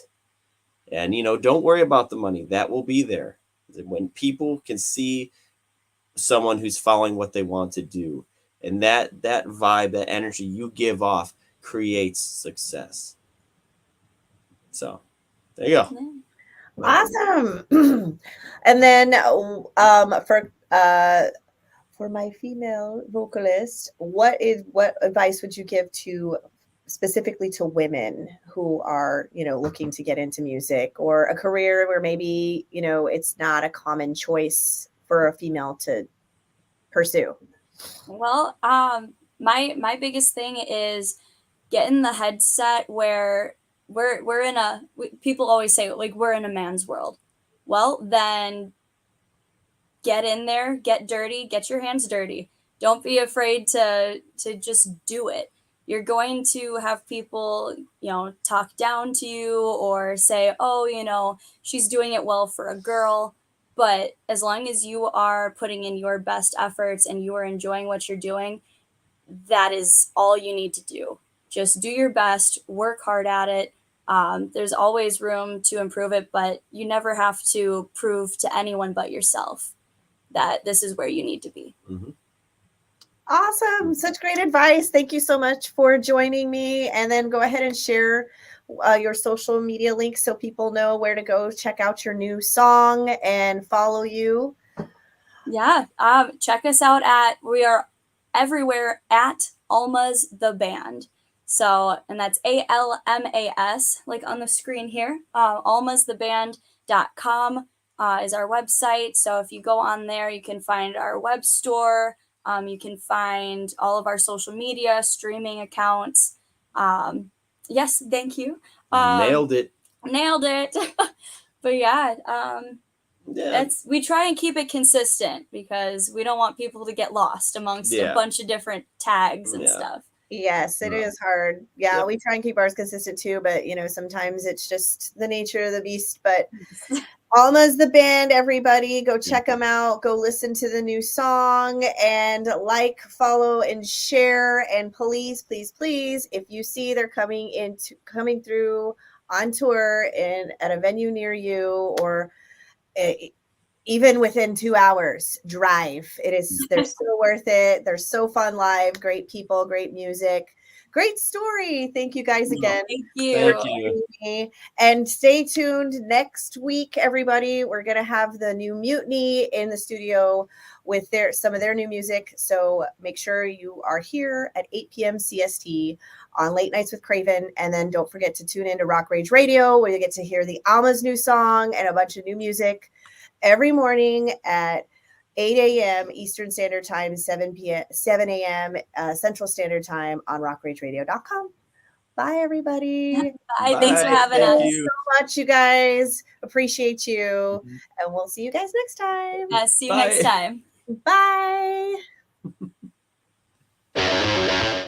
S4: And, don't worry about the money. That will be there. When people can see someone who's following what they want to do, and that vibe, that energy you give off creates success. So there you go.
S2: Awesome. And then for my female vocalist, what advice would you give to specifically to women who are, looking to get into music or a career where maybe, it's not a common choice for a female to pursue?
S3: Well, my biggest thing is get in the headset where we're in people always say like we're in a man's world. Well, then get in there, get dirty, get your hands dirty. Don't be afraid to just do it. You're going to have people, talk down to you or say, oh, she's doing it well for a girl. But as long as you are putting in your best efforts and you are enjoying what you're doing, that is all you need to do. Just do your best, work hard at it. There's always room to improve it, but you never have to prove to anyone but yourself that this is where you need to be.
S4: Mm-hmm.
S2: Awesome. Such great advice. Thank you so much for joining me. And then go ahead and share your social media links so people know where to go check out your new song and follow you.
S3: Yeah. Check us out we are everywhere at Almas the Band. So, and that's ALMAS, like on the screen here. almastheband.com is our website. So if you go on there, you can find our web store. You can find all of our social media, streaming accounts. Yes, thank you.
S4: Nailed it.
S3: But yeah, we try and keep it consistent because we don't want people to get lost amongst a bunch of different tags and stuff.
S2: Yes, it is hard. Yeah, we try and keep ours consistent too, but sometimes it's just the nature of the beast. But Alma's the band, everybody. Go check them out. Go listen to the new song and follow, and share. And please, please, please, if you see they're coming through on tour at a venue near you or even within 2 hours drive, they're still worth it. They're so fun live, great people, great music, great story. Thank you guys again.
S3: Thank you.
S2: And stay tuned next week, everybody. We're going to have the new Mutiny in the studio with some of their new music. So make sure you are here at 8 p.m. CST on Late Nights with Kraevin. And then don't forget to tune into Rock Rage Radio, where you get to hear the Alma's new song and a bunch of new music every morning at 8 a.m. Eastern Standard Time, 7 a.m. Central Standard Time on rockrageradio.com. Bye, everybody.
S3: Bye. Thanks for having us.
S2: Thank you so much, you guys. Appreciate you. And we'll see you guys next time.
S3: See you next time.
S2: Bye.